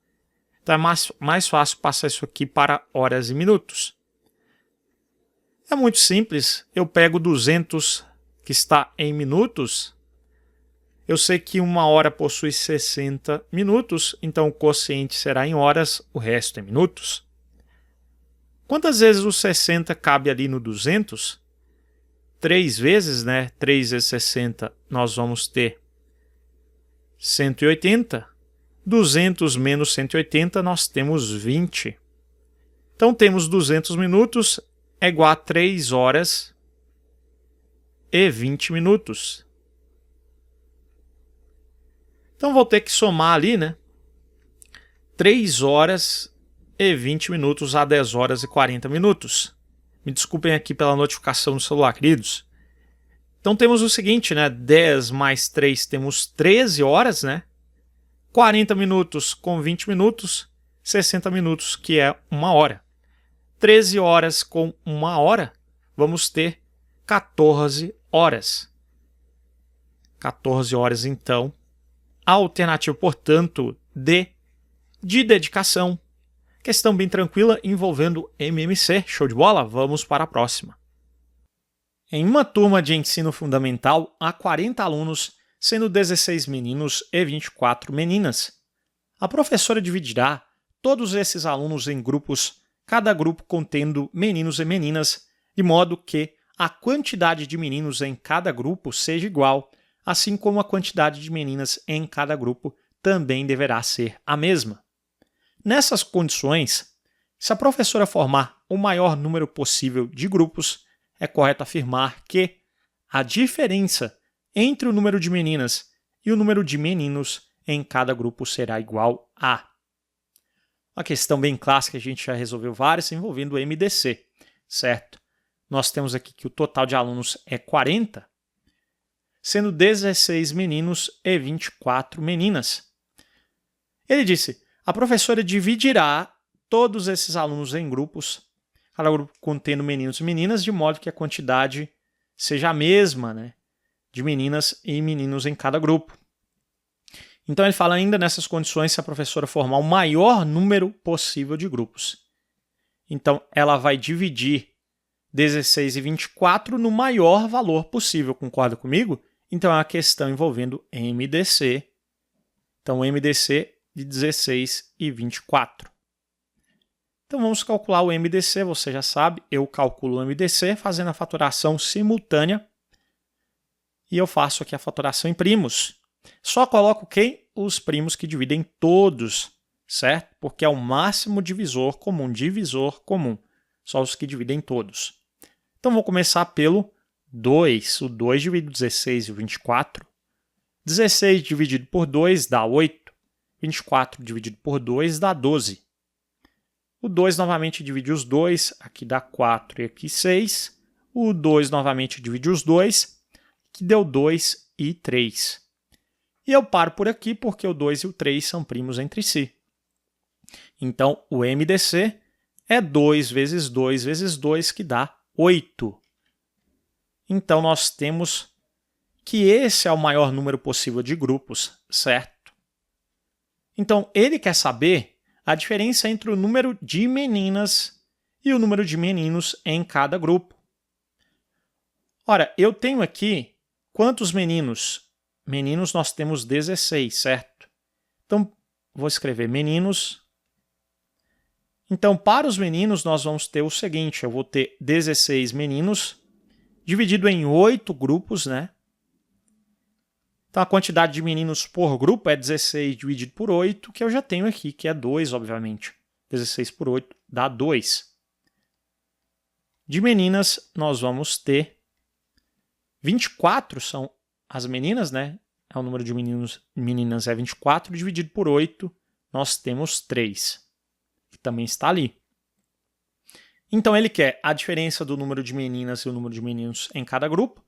Então, é mais fácil passar isso aqui para horas e minutos. É muito simples, eu pego 200 que está em minutos. Eu sei que uma hora possui 60 minutos, então o quociente será em horas, o resto em minutos. Quantas vezes o 60 cabe ali no 200? 3 vezes, né? 3 vezes 60, nós vamos ter 180. 200 menos 180, nós temos 20. Então, temos 200 minutos, é igual a 3 horas e 20 minutos. Então, vou ter que somar ali, né? 3 horas e 20 minutos a 10 horas e 40 minutos. Me desculpem aqui pela notificação do celular, queridos. Então temos o seguinte, né? 10 mais 3 temos 13 horas, né? 40 minutos com 20 minutos, 60 minutos, que é 1 hora. 13 horas com 1 hora, vamos ter 14 horas. 14 horas, então. A alternativa, portanto, D, de dedicação. Questão bem tranquila envolvendo MMC. Show de bola? Vamos para a próxima. Em uma turma de ensino fundamental, há 40 alunos, sendo 16 meninos e 24 meninas. A professora dividirá todos esses alunos em grupos, cada grupo contendo meninos e meninas, de modo que a quantidade de meninos em cada grupo seja igual, assim como a quantidade de meninas em cada grupo também deverá ser a mesma. Nessas condições, se a professora formar o maior número possível de grupos, é correto afirmar que a diferença entre o número de meninas e o número de meninos em cada grupo será igual a. Uma questão bem clássica, a gente já resolveu várias envolvendo o MDC, certo? nós temos aqui que o total de alunos é 40, sendo 16 meninos e 24 meninas. Ele disse, a professora dividirá todos esses alunos em grupos, cada grupo contendo meninos e meninas, de modo que a quantidade seja a mesma, né, de meninas e meninos em cada grupo. Então ele fala ainda nessas condições se a professora formar o maior número possível de grupos. Então ela vai dividir 16 e 24 no maior valor possível, concorda comigo? Então é uma questão envolvendo MDC. Então MDC de 16 e 24. Então vamos calcular o MDC, você já sabe, eu calculo o MDC fazendo a faturação simultânea e eu faço aqui a faturação em primos. Só coloco quem? Os primos que dividem todos, certo? Porque é o máximo divisor comum, só os que dividem todos. Então vou começar pelo 2, o 2 dividido 16 e 24. 16 dividido por 2 dá 8, 24 dividido por 2 dá 12. O 2 novamente divide os 2, aqui dá 4 e aqui 6. O 2 novamente divide os 2, que deu 2 e 3. E eu paro por aqui porque o 2 e o 3 são primos entre si. Então, o MDC é 2 vezes 2 vezes 2, que dá 8. Então, nós temos que esse é o maior número possível de grupos, certo? Então, ele quer saber a diferença entre o número de meninas e o número de meninos em cada grupo. Ora, eu tenho aqui quantos meninos? Meninos nós temos 16, certo? Então, vou escrever meninos. Então, para os meninos, nós vamos ter o seguinte, eu vou ter 16 meninos dividido em 8 grupos, né? Então, a quantidade de meninos por grupo é 16 dividido por 8, que eu já tenho aqui, que é 2, obviamente. 16 por 8 dá 2. De meninas, nós vamos ter 24, são as meninas, né? O número de meninas é 24, dividido por 8, nós temos 3, que também está ali. Então, ele quer a diferença do número de meninas e o número de meninos em cada grupo.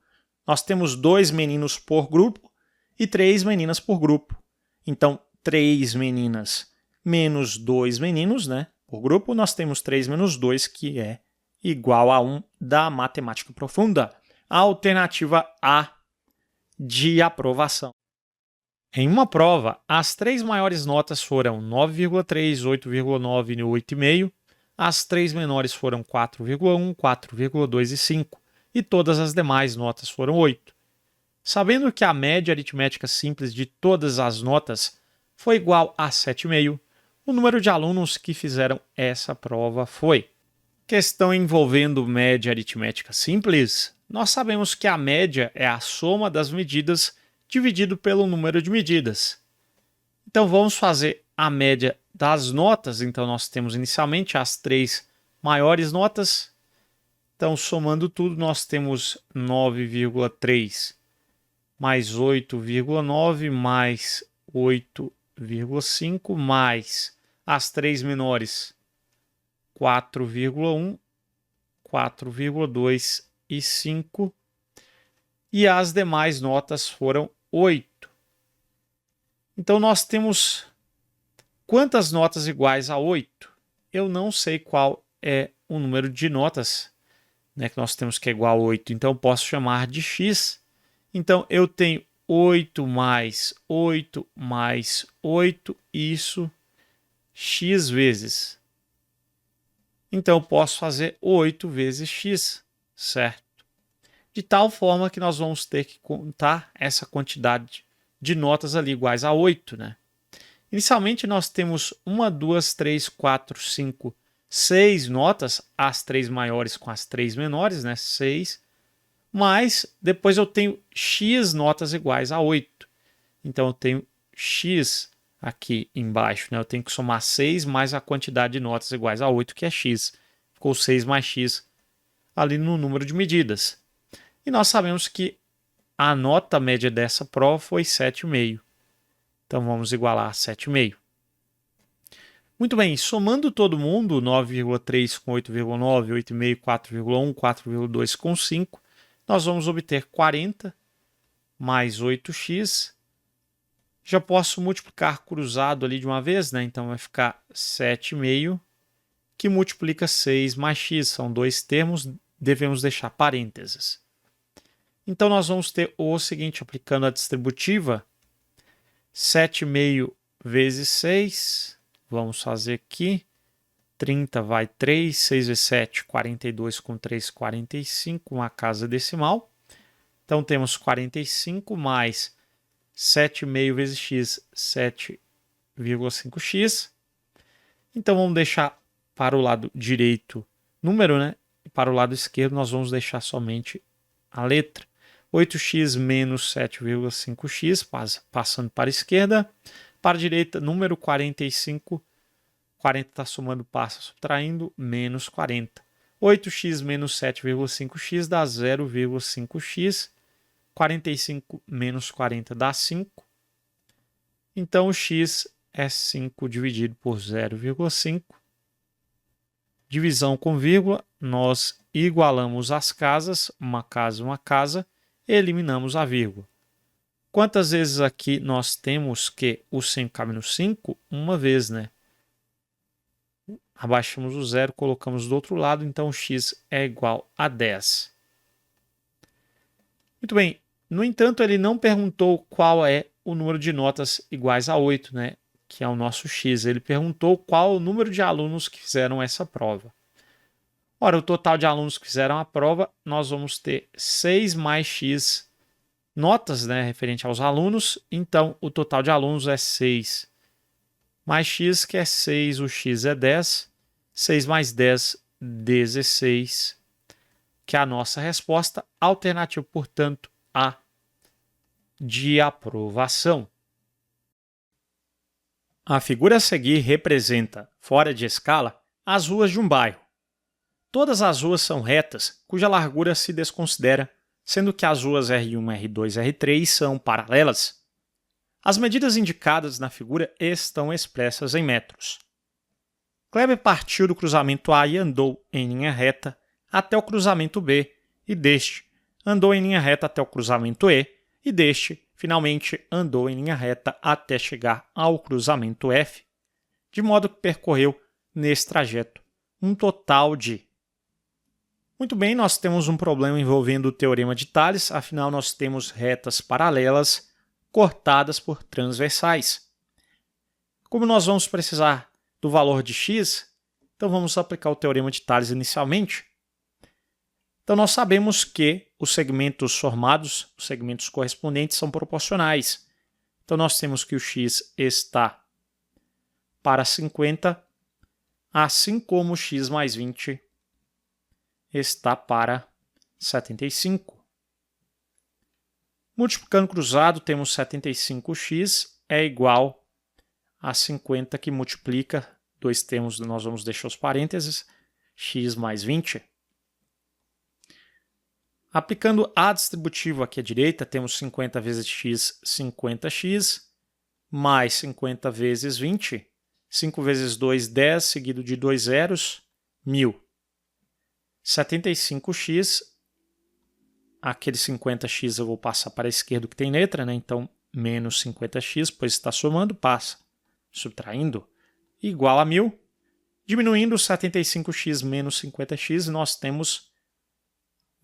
Nós temos 2 meninos por grupo e 3 meninas por grupo. Então, 3 meninas menos 2 meninos, né, por grupo, nós temos 3 menos 2, que é igual a 1 da matemática profunda. A alternativa A de aprovação. Em uma prova, as 3 maiores notas foram 9,3, 8,9 e 8,5. As 3 menores foram 4,1, 4,2 e 5. E todas as demais notas foram 8. Sabendo que a média aritmética simples de todas as notas foi igual a 7,5, o número de alunos que fizeram essa prova foi. Questão envolvendo média aritmética simples. Nós sabemos que a média é a soma das medidas dividido pelo número de medidas. Então vamos fazer a média das notas. Então nós temos inicialmente as 3 maiores notas. Então somando tudo nós temos 9,3 mais 8,9 mais 8,5 mais as 3 menores 4,1, 4,2 e 5. E as demais notas foram 8. Então nós temos quantas notas iguais a 8? Eu não sei qual é o número de notas, né, que nós temos que é igual a 8. Então eu posso chamar de x. Então, eu tenho 8 mais 8 mais 8, isso, x vezes. Então, eu posso fazer 8 vezes x, certo? De tal forma que nós vamos ter que contar essa quantidade de notas ali iguais a 8, né? Inicialmente, nós temos 1, 2, 3, 4, 5, 6 notas, as 3 maiores com as 3 menores, né? 6. Mas depois eu tenho x notas iguais a 8. Então eu tenho x aqui embaixo, né? Eu tenho que somar 6 mais a quantidade de notas iguais a 8, que é x. Ficou 6 mais x ali no número de medidas. E nós sabemos que a nota média dessa prova foi 7,5. Então vamos igualar a 7,5. Muito bem, somando todo mundo, 9,3 com 8,9, 8,5, 4,1, 4,2 com 5, nós vamos obter 40 mais 8x. Já posso multiplicar cruzado ali de uma vez, né? Então vai ficar 7,5, que multiplica 6 mais x. São dois termos, devemos deixar parênteses. Então nós vamos ter o seguinte, aplicando a distributiva, 7,5 vezes 6, vamos fazer aqui, 30 vai 3, 6 vezes 7, 42 com 3, 45, uma casa decimal. Então temos 45 mais 7,5 vezes x, 7,5x. Então vamos deixar para o lado direito número, né? E para o lado esquerdo nós vamos deixar somente a letra. 8x menos 7,5x, passando para a esquerda. Para a direita, número 45. 40 está somando, passa subtraindo, menos 40. 8x menos 7,5x dá 0,5x. 45 menos 40 dá 5. Então, o x é 5 dividido por 0,5. Divisão com vírgula, nós igualamos as casas, uma casa, e eliminamos a vírgula. Quantas vezes aqui nós temos que o 5 cabe no 5? Uma vez, né? Abaixamos o zero, colocamos do outro lado, então x é igual a 10. Muito bem. No entanto, ele não perguntou qual é o número de notas iguais a 8, né? Que é o nosso x. Ele perguntou qual o número de alunos que fizeram essa prova. Ora, o total de alunos que fizeram a prova, nós vamos ter 6 mais x notas, né, referente aos alunos. Então, o total de alunos é 6 mais x, que é 6, o x é 10. 6 mais 10, 16, que é a nossa resposta. Alternativa, portanto, A, de aprovação. A figura a seguir representa, fora de escala, as ruas de um bairro. Todas as ruas são retas, cuja largura se desconsidera, sendo que as ruas R1, R2 e R3 são paralelas. As medidas indicadas na figura estão expressas em metros. Kleber partiu do cruzamento A e andou em linha reta até o cruzamento B, e deste andou em linha reta até o cruzamento E, e deste, finalmente, andou em linha reta até chegar ao cruzamento F, de modo que percorreu, nesse trajeto, um total de... Muito bem, nós temos um problema envolvendo o teorema de Tales, afinal nós temos retas paralelas cortadas por transversais. Como nós vamos precisar do valor de x, então vamos aplicar o teorema de Tales inicialmente. Então nós sabemos que os segmentos formados, os segmentos correspondentes, são proporcionais. Então nós temos que o x está para 50, assim como o x mais 20 está para 75. Multiplicando cruzado, temos 75x é igual a 50, que multiplica, dois termos, nós vamos deixar os parênteses, x mais 20. Aplicando a distributiva aqui à direita, temos 50 vezes x, 50x, mais 50 vezes 20, 5 vezes 2, 10, seguido de 2 zeros, 1000. 75x, aquele 50x eu vou passar para a esquerda que tem letra, né? Então, menos 50x, pois está somando, passa, subtraindo, igual a 1000. Diminuindo 75x menos 50x, nós temos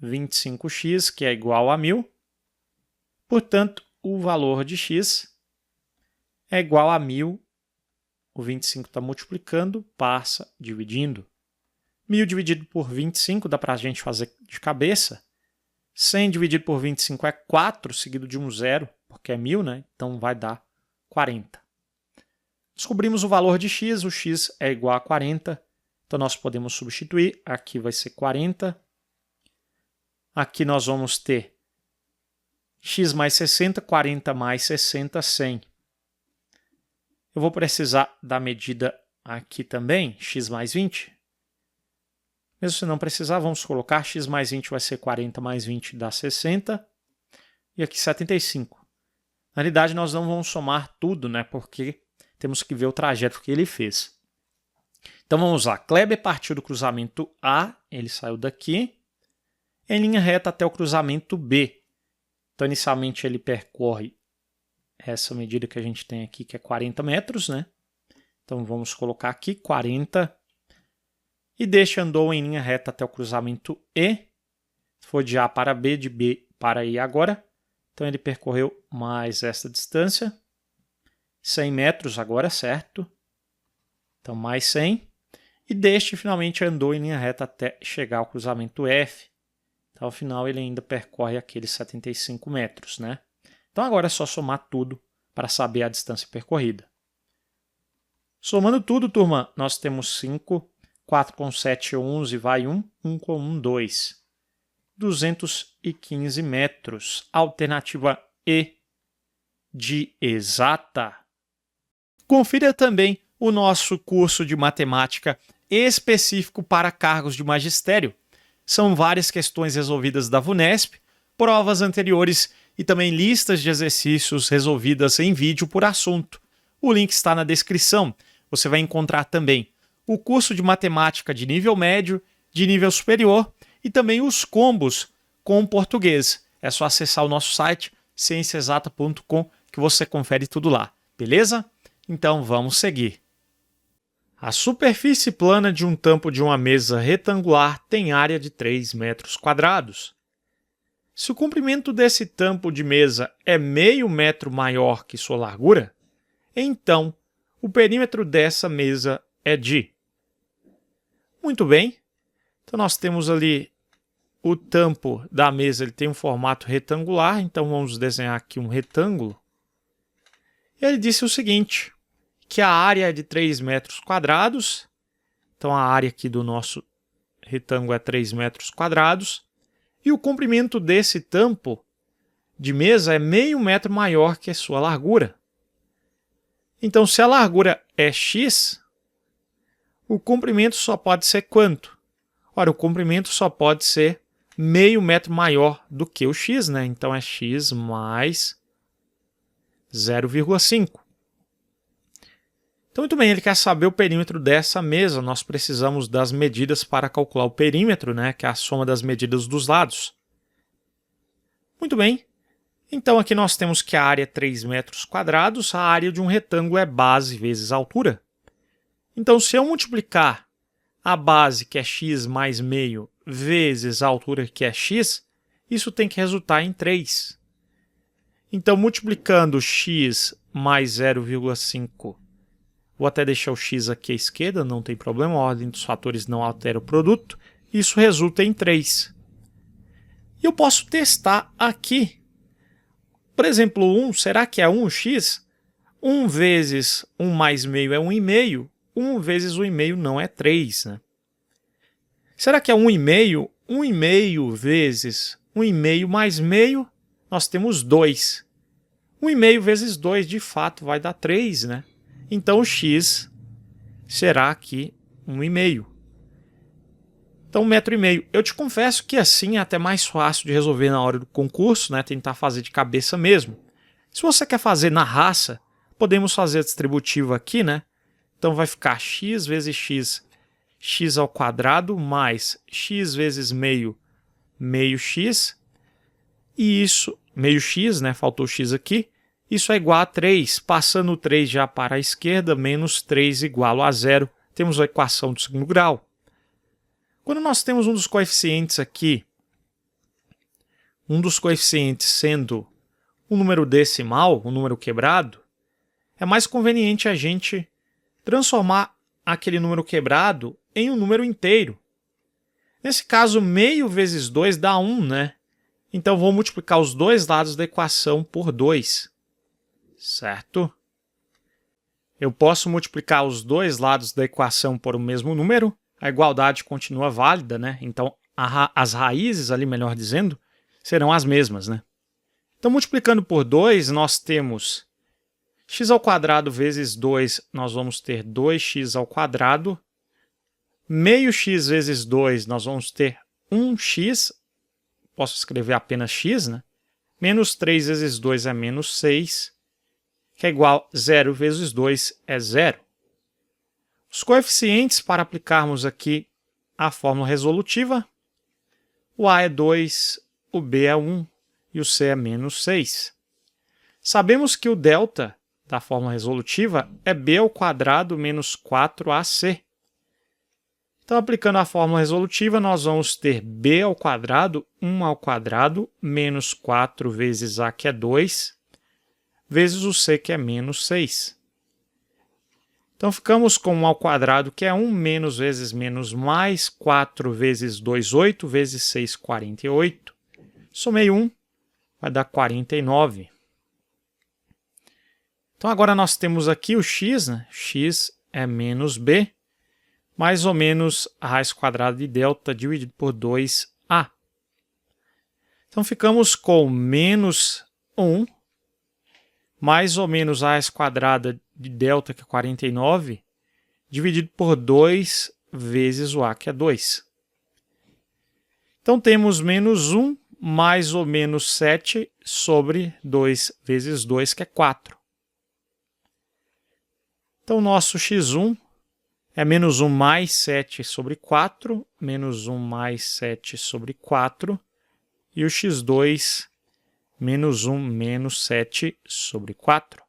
25x, que é igual a 1000. Portanto, o valor de x é igual a 1000. O 25 está multiplicando, passa dividindo. 1000 dividido por 25 dá para a gente fazer de cabeça. 100 dividido por 25 é 4, seguido de um zero, porque é 1000, né? Então vai dar 40. Descobrimos o valor de x, o x é igual a 40. Então nós podemos substituir, aqui vai ser 40. Aqui nós vamos ter x mais 60, 40 mais 60, 100. Eu vou precisar da medida aqui também, x mais 20. Mesmo se não precisar, vamos colocar x mais 20 vai ser 40 mais 20 dá 60. E aqui 75. Na realidade, nós não vamos somar tudo, né? Porque temos que ver o trajeto que ele fez. Então vamos lá, Kleber partiu do cruzamento A, ele saiu daqui, em linha reta até o cruzamento B. Então inicialmente ele percorre essa medida que a gente tem aqui, que é 40 metros, né? Então vamos colocar aqui 40 e deste andou em linha reta até o cruzamento E. Foi de A para B, de B para I agora. Então ele percorreu mais essa distância. 100 metros agora, certo? Então mais 100. E deste finalmente andou em linha reta até chegar ao cruzamento F. Então ao final ele ainda percorre aqueles 75 metros, né? Então agora é só somar tudo para saber a distância percorrida. Somando tudo, turma, nós temos 5, 4 com 7, 11, vai 1, 1 com 1, 2. 215 metros. Alternativa E de exata. Confira também o nosso curso de matemática específico para cargos de magistério. São várias questões resolvidas da VUNESP, provas anteriores e também listas de exercícios resolvidas em vídeo por assunto. O link está na descrição. Você vai encontrar também o curso de matemática de nível médio, de nível superior e também os combos com o português. É só acessar o nosso site cienciaexata.com que você confere tudo lá, beleza? Então vamos seguir. A superfície plana de um tampo de uma mesa retangular tem área de 3 metros quadrados. Se o comprimento desse tampo de mesa é meio metro maior que sua largura, então o perímetro dessa mesa é de... Muito bem, então nós temos ali o tampo da mesa, ele tem um formato retangular, então vamos desenhar aqui um retângulo. E ele disse o seguinte, que a área é de 3 metros quadrados, então a área aqui do nosso retângulo é 3 metros quadrados, e o comprimento desse tampo de mesa é meio metro maior que a sua largura. Então, se a largura é x, o comprimento só pode ser quanto? Ora, o comprimento só pode ser meio metro maior do que o x, né? Então é x mais 0,5. Então, muito bem, ele quer saber o perímetro dessa mesa. Nós precisamos das medidas para calcular o perímetro, né? Que é a soma das medidas dos lados. Muito bem. Então, aqui nós temos que a área é 3 metros quadrados, a área de um retângulo é base vezes altura. Então, se eu multiplicar a base, que é x mais meio, vezes a altura, que é x, isso tem que resultar em 3. Então, multiplicando x mais 0,5, vou até deixar o x aqui à esquerda, não tem problema, a ordem dos fatores não altera o produto, isso resulta em 3. E eu posso testar aqui. Por exemplo, 1, será que é 1x? 1 vezes 1 mais meio é 1,5. 1 vezes 1,5 não é 3, né? Será que é 1,5? 1,5 vezes 1,5 mais meio, nós temos 2. 1,5 vezes 2, de fato, vai dar 3, né? Então, o x será aqui 1,5. Então, 1,5 m. Eu te confesso que assim é até mais fácil de resolver na hora do concurso, né? Tentar fazer de cabeça mesmo. Se você quer fazer na raça, podemos fazer a distributiva aqui, né? Então, vai ficar x vezes x, x ao quadrado, mais x vezes meio, meio x. E isso, meio x, né? Faltou o x aqui. Isso é igual a 3. Passando o 3 já para a esquerda, menos 3 igual a 0. Temos a equação do segundo grau. Quando nós temos um dos coeficientes aqui, um dos coeficientes sendo um número decimal, um número quebrado, é mais conveniente a gente transformar aquele número quebrado em um número inteiro. Nesse caso, meio vezes 2 dá 1, né? Então, vou multiplicar os dois lados da equação por 2, certo? Eu posso multiplicar os dois lados da equação por o mesmo número, a igualdade continua válida, né? Então, as raízes ali, melhor dizendo, serão as mesmas, né? Então, multiplicando por 2, nós temos x ao quadrado vezes 2, nós vamos ter 2x ao quadrado. Meio x vezes 2, nós vamos ter 1x. Posso escrever apenas x, né? Menos 3 vezes 2 é menos 6, que é igual a 0 vezes 2 é 0. Os coeficientes para aplicarmos aqui a fórmula resolutiva, o A é 2, o B é 1 e o C é menos 6. Sabemos que o delta da fórmula resolutiva é b ao quadrado menos 4ac. Então, aplicando a fórmula resolutiva, nós vamos ter b ao quadrado, 1 ao quadrado, menos 4 vezes a, que é 2, vezes o c, que é menos 6. Então, ficamos com 1 ao quadrado, que é 1, menos vezes menos mais, 4 vezes 2, 8, vezes 6, 48. Somei 1, vai dar 49. Então, agora nós temos aqui o x, né? X é menos b, mais ou menos a raiz quadrada de delta dividido por 2a. Então, ficamos com menos 1, mais ou menos a raiz quadrada de delta, que é 49, dividido por 2 vezes o a, que é 2. Então, temos menos 1 mais ou menos 7 sobre 2 vezes 2, que é 4. Então, nosso x1 é menos 1 mais 7 sobre 4, menos 1 mais 7 sobre 4, e o x2, menos 1 menos 7 sobre 4.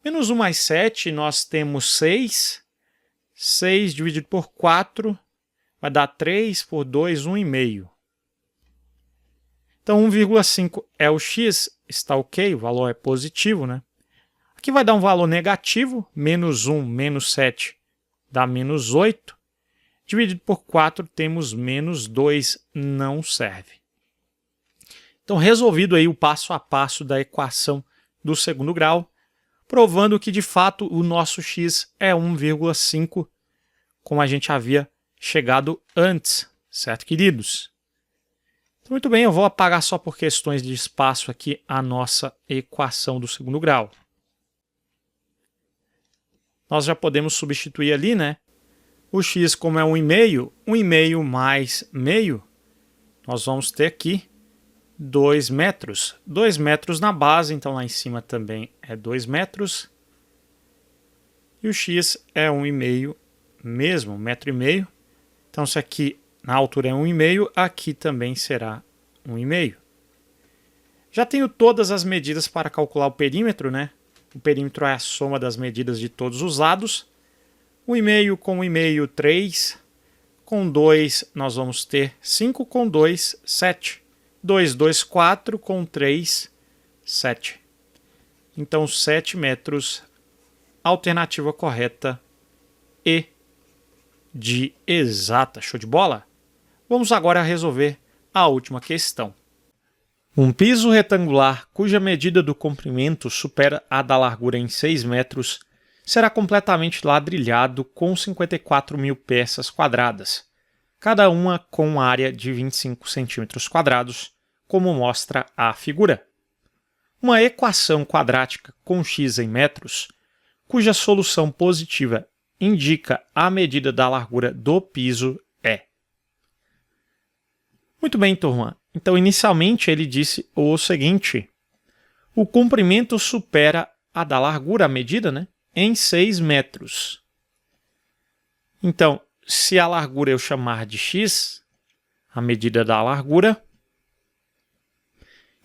Menos 1 mais 7, nós temos 6. 6 dividido por 4 vai dar 3 por 2, 1,5. Então, 1,5 é o x, está ok, o valor é positivo, né? Aqui vai dar um valor negativo, menos 1 menos 7 dá menos 8. Dividido por 4 temos menos 2, não serve. Então, resolvido aí o passo a passo da equação do segundo grau, provando que de fato o nosso x é 1,5, como a gente havia chegado antes, certo, queridos? Então, muito bem, eu vou apagar só por questões de espaço aqui a nossa equação do segundo grau. Nós já podemos substituir ali, né? O x, como é 1,5, 1,5 mais meio, nós vamos ter aqui 2 metros. 2 metros na base, então lá em cima também é 2 metros. E o x é 1,5 mesmo, 1,5 m. Então, se aqui na altura é 1,5, aqui também será 1,5. Já tenho todas as medidas para calcular o perímetro, né? O perímetro é a soma das medidas de todos os lados. 1,5 com 1,5, 3. Com 2, nós vamos ter 5. Com 2, 7. 2, 2, 4. Com 3, 7. Então, 7 metros, alternativa correta e de exata. Show de bola? Vamos agora resolver a última questão. Um piso retangular cuja medida do comprimento supera a da largura em 6 metros será completamente ladrilhado com 54.000 peças quadradas, cada uma com área de 25 centímetros quadrados, como mostra a figura. Uma equação quadrática com x em metros, cuja solução positiva indica a medida da largura do piso é. Muito bem, turma. Então, inicialmente, ele disse o seguinte: o comprimento supera a da largura, a medida, né, em 6 metros. Então, se a largura eu chamar de x, a medida da largura,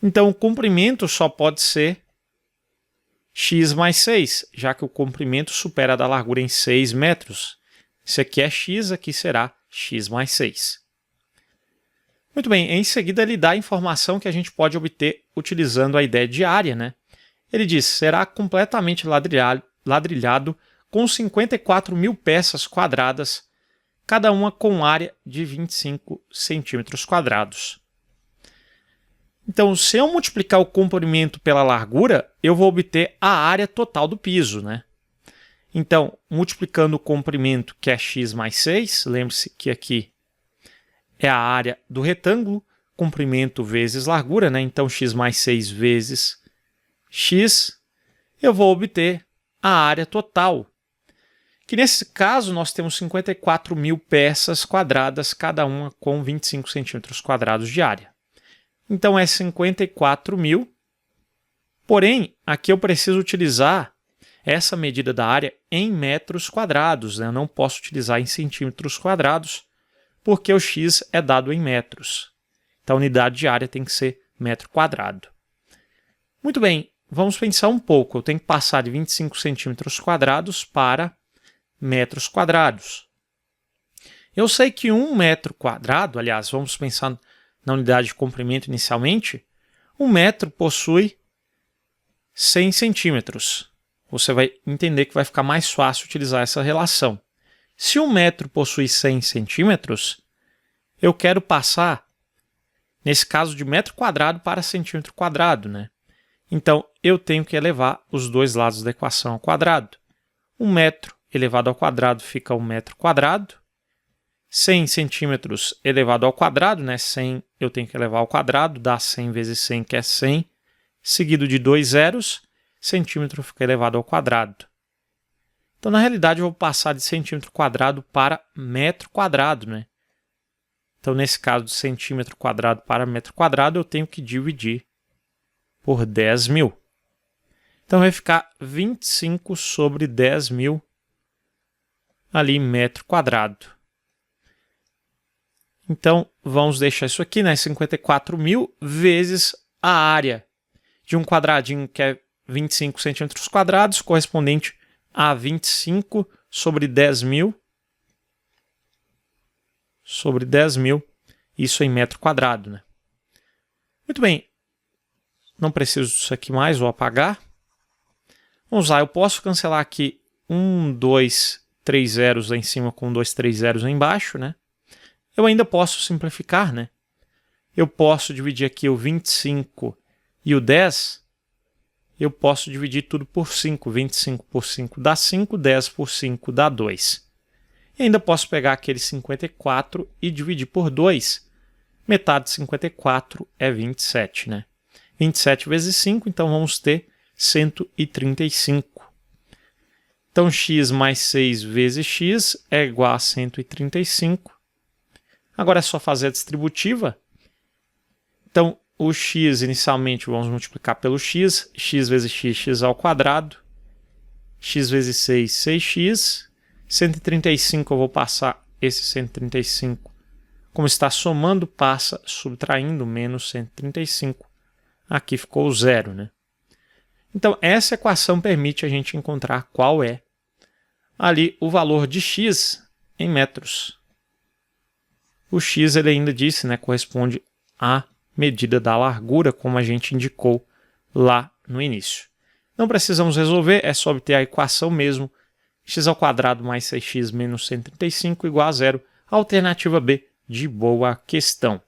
então o comprimento só pode ser x mais 6, já que o comprimento supera a da largura em 6 metros. Se aqui é x, aqui será x mais 6. Muito bem, em seguida ele dá a informação que a gente pode obter utilizando a ideia de área, né? Ele diz, será completamente ladrilhado com 54.000 peças quadradas, cada uma com área de 25 centímetros quadrados. Então, se eu multiplicar o comprimento pela largura, eu vou obter a área total do piso, né? Então, multiplicando o comprimento, que é x mais 6, lembre-se que aqui é a área do retângulo, comprimento vezes largura, né? Então, x mais 6 vezes x, eu vou obter a área total, que nesse caso nós temos 54.000 peças quadradas, cada uma com 25 centímetros quadrados de área. Então, é 54.000, porém, aqui eu preciso utilizar essa medida da área em metros quadrados, né? Eu não posso utilizar em centímetros quadrados, porque o x é dado em metros. Então, a unidade de área tem que ser metro quadrado. Muito bem, vamos pensar um pouco. Eu tenho que passar de 25 centímetros quadrados para metros quadrados. Eu sei que 1 metro quadrado, aliás, vamos pensar na unidade de comprimento inicialmente, 1 metro possui 100 centímetros. Você vai entender que vai ficar mais fácil utilizar essa relação. Se 1 metro possui 100 centímetros, eu quero passar, nesse caso, de metro quadrado para centímetro quadrado, né? Então, eu tenho que elevar os dois lados da equação ao quadrado. 1 metro elevado ao quadrado fica 1 metro quadrado. 100 centímetros elevado ao quadrado, né? 100 eu tenho que elevar ao quadrado, dá 100 vezes 100, que é 100, seguido de 2 zeros, centímetro fica elevado ao quadrado. Então, na realidade, eu vou passar de centímetro quadrado para metro quadrado, né? Então, nesse caso, de centímetro quadrado para metro quadrado, eu tenho que dividir por 10.000. Então, vai ficar 25 sobre 10.000 ali metro quadrado. Então, vamos deixar isso aqui, né? 54.000 vezes a área de um quadradinho que é 25 centímetros quadrados, correspondente a 25 sobre 10.000 sobre 10.000, isso em metro quadrado, né? Muito bem, não preciso disso aqui mais, vou apagar. Vamos lá, eu posso cancelar aqui 1, 2, 3 zeros lá em cima com 2, 3 zeros lá embaixo, né? Eu ainda posso simplificar, né? Eu posso dividir aqui o 25 e o 10, eu posso dividir tudo por 5. 25 por 5 dá 5, 10 por 5 dá 2. E ainda posso pegar aquele 54 e dividir por 2. Metade de 54 é 27, né? 27 vezes 5, então vamos ter 135. Então, x mais 6 vezes x é igual a 135. Agora é só fazer a distributiva. Então, o x inicialmente vamos multiplicar pelo x. X vezes x, x ao quadrado. X vezes 6, 6x. 135 eu vou passar esse 135. Como está somando, passa subtraindo menos 135. Aqui ficou zero, né? Então, essa equação permite a gente encontrar qual é ali o valor de x em metros. O x, ele ainda disse, né, corresponde à medida da largura, como a gente indicou lá no início. Não precisamos resolver, é só obter a equação mesmo. X ao quadrado mais 6x menos 135 igual a zero. Alternativa B, de boa questão.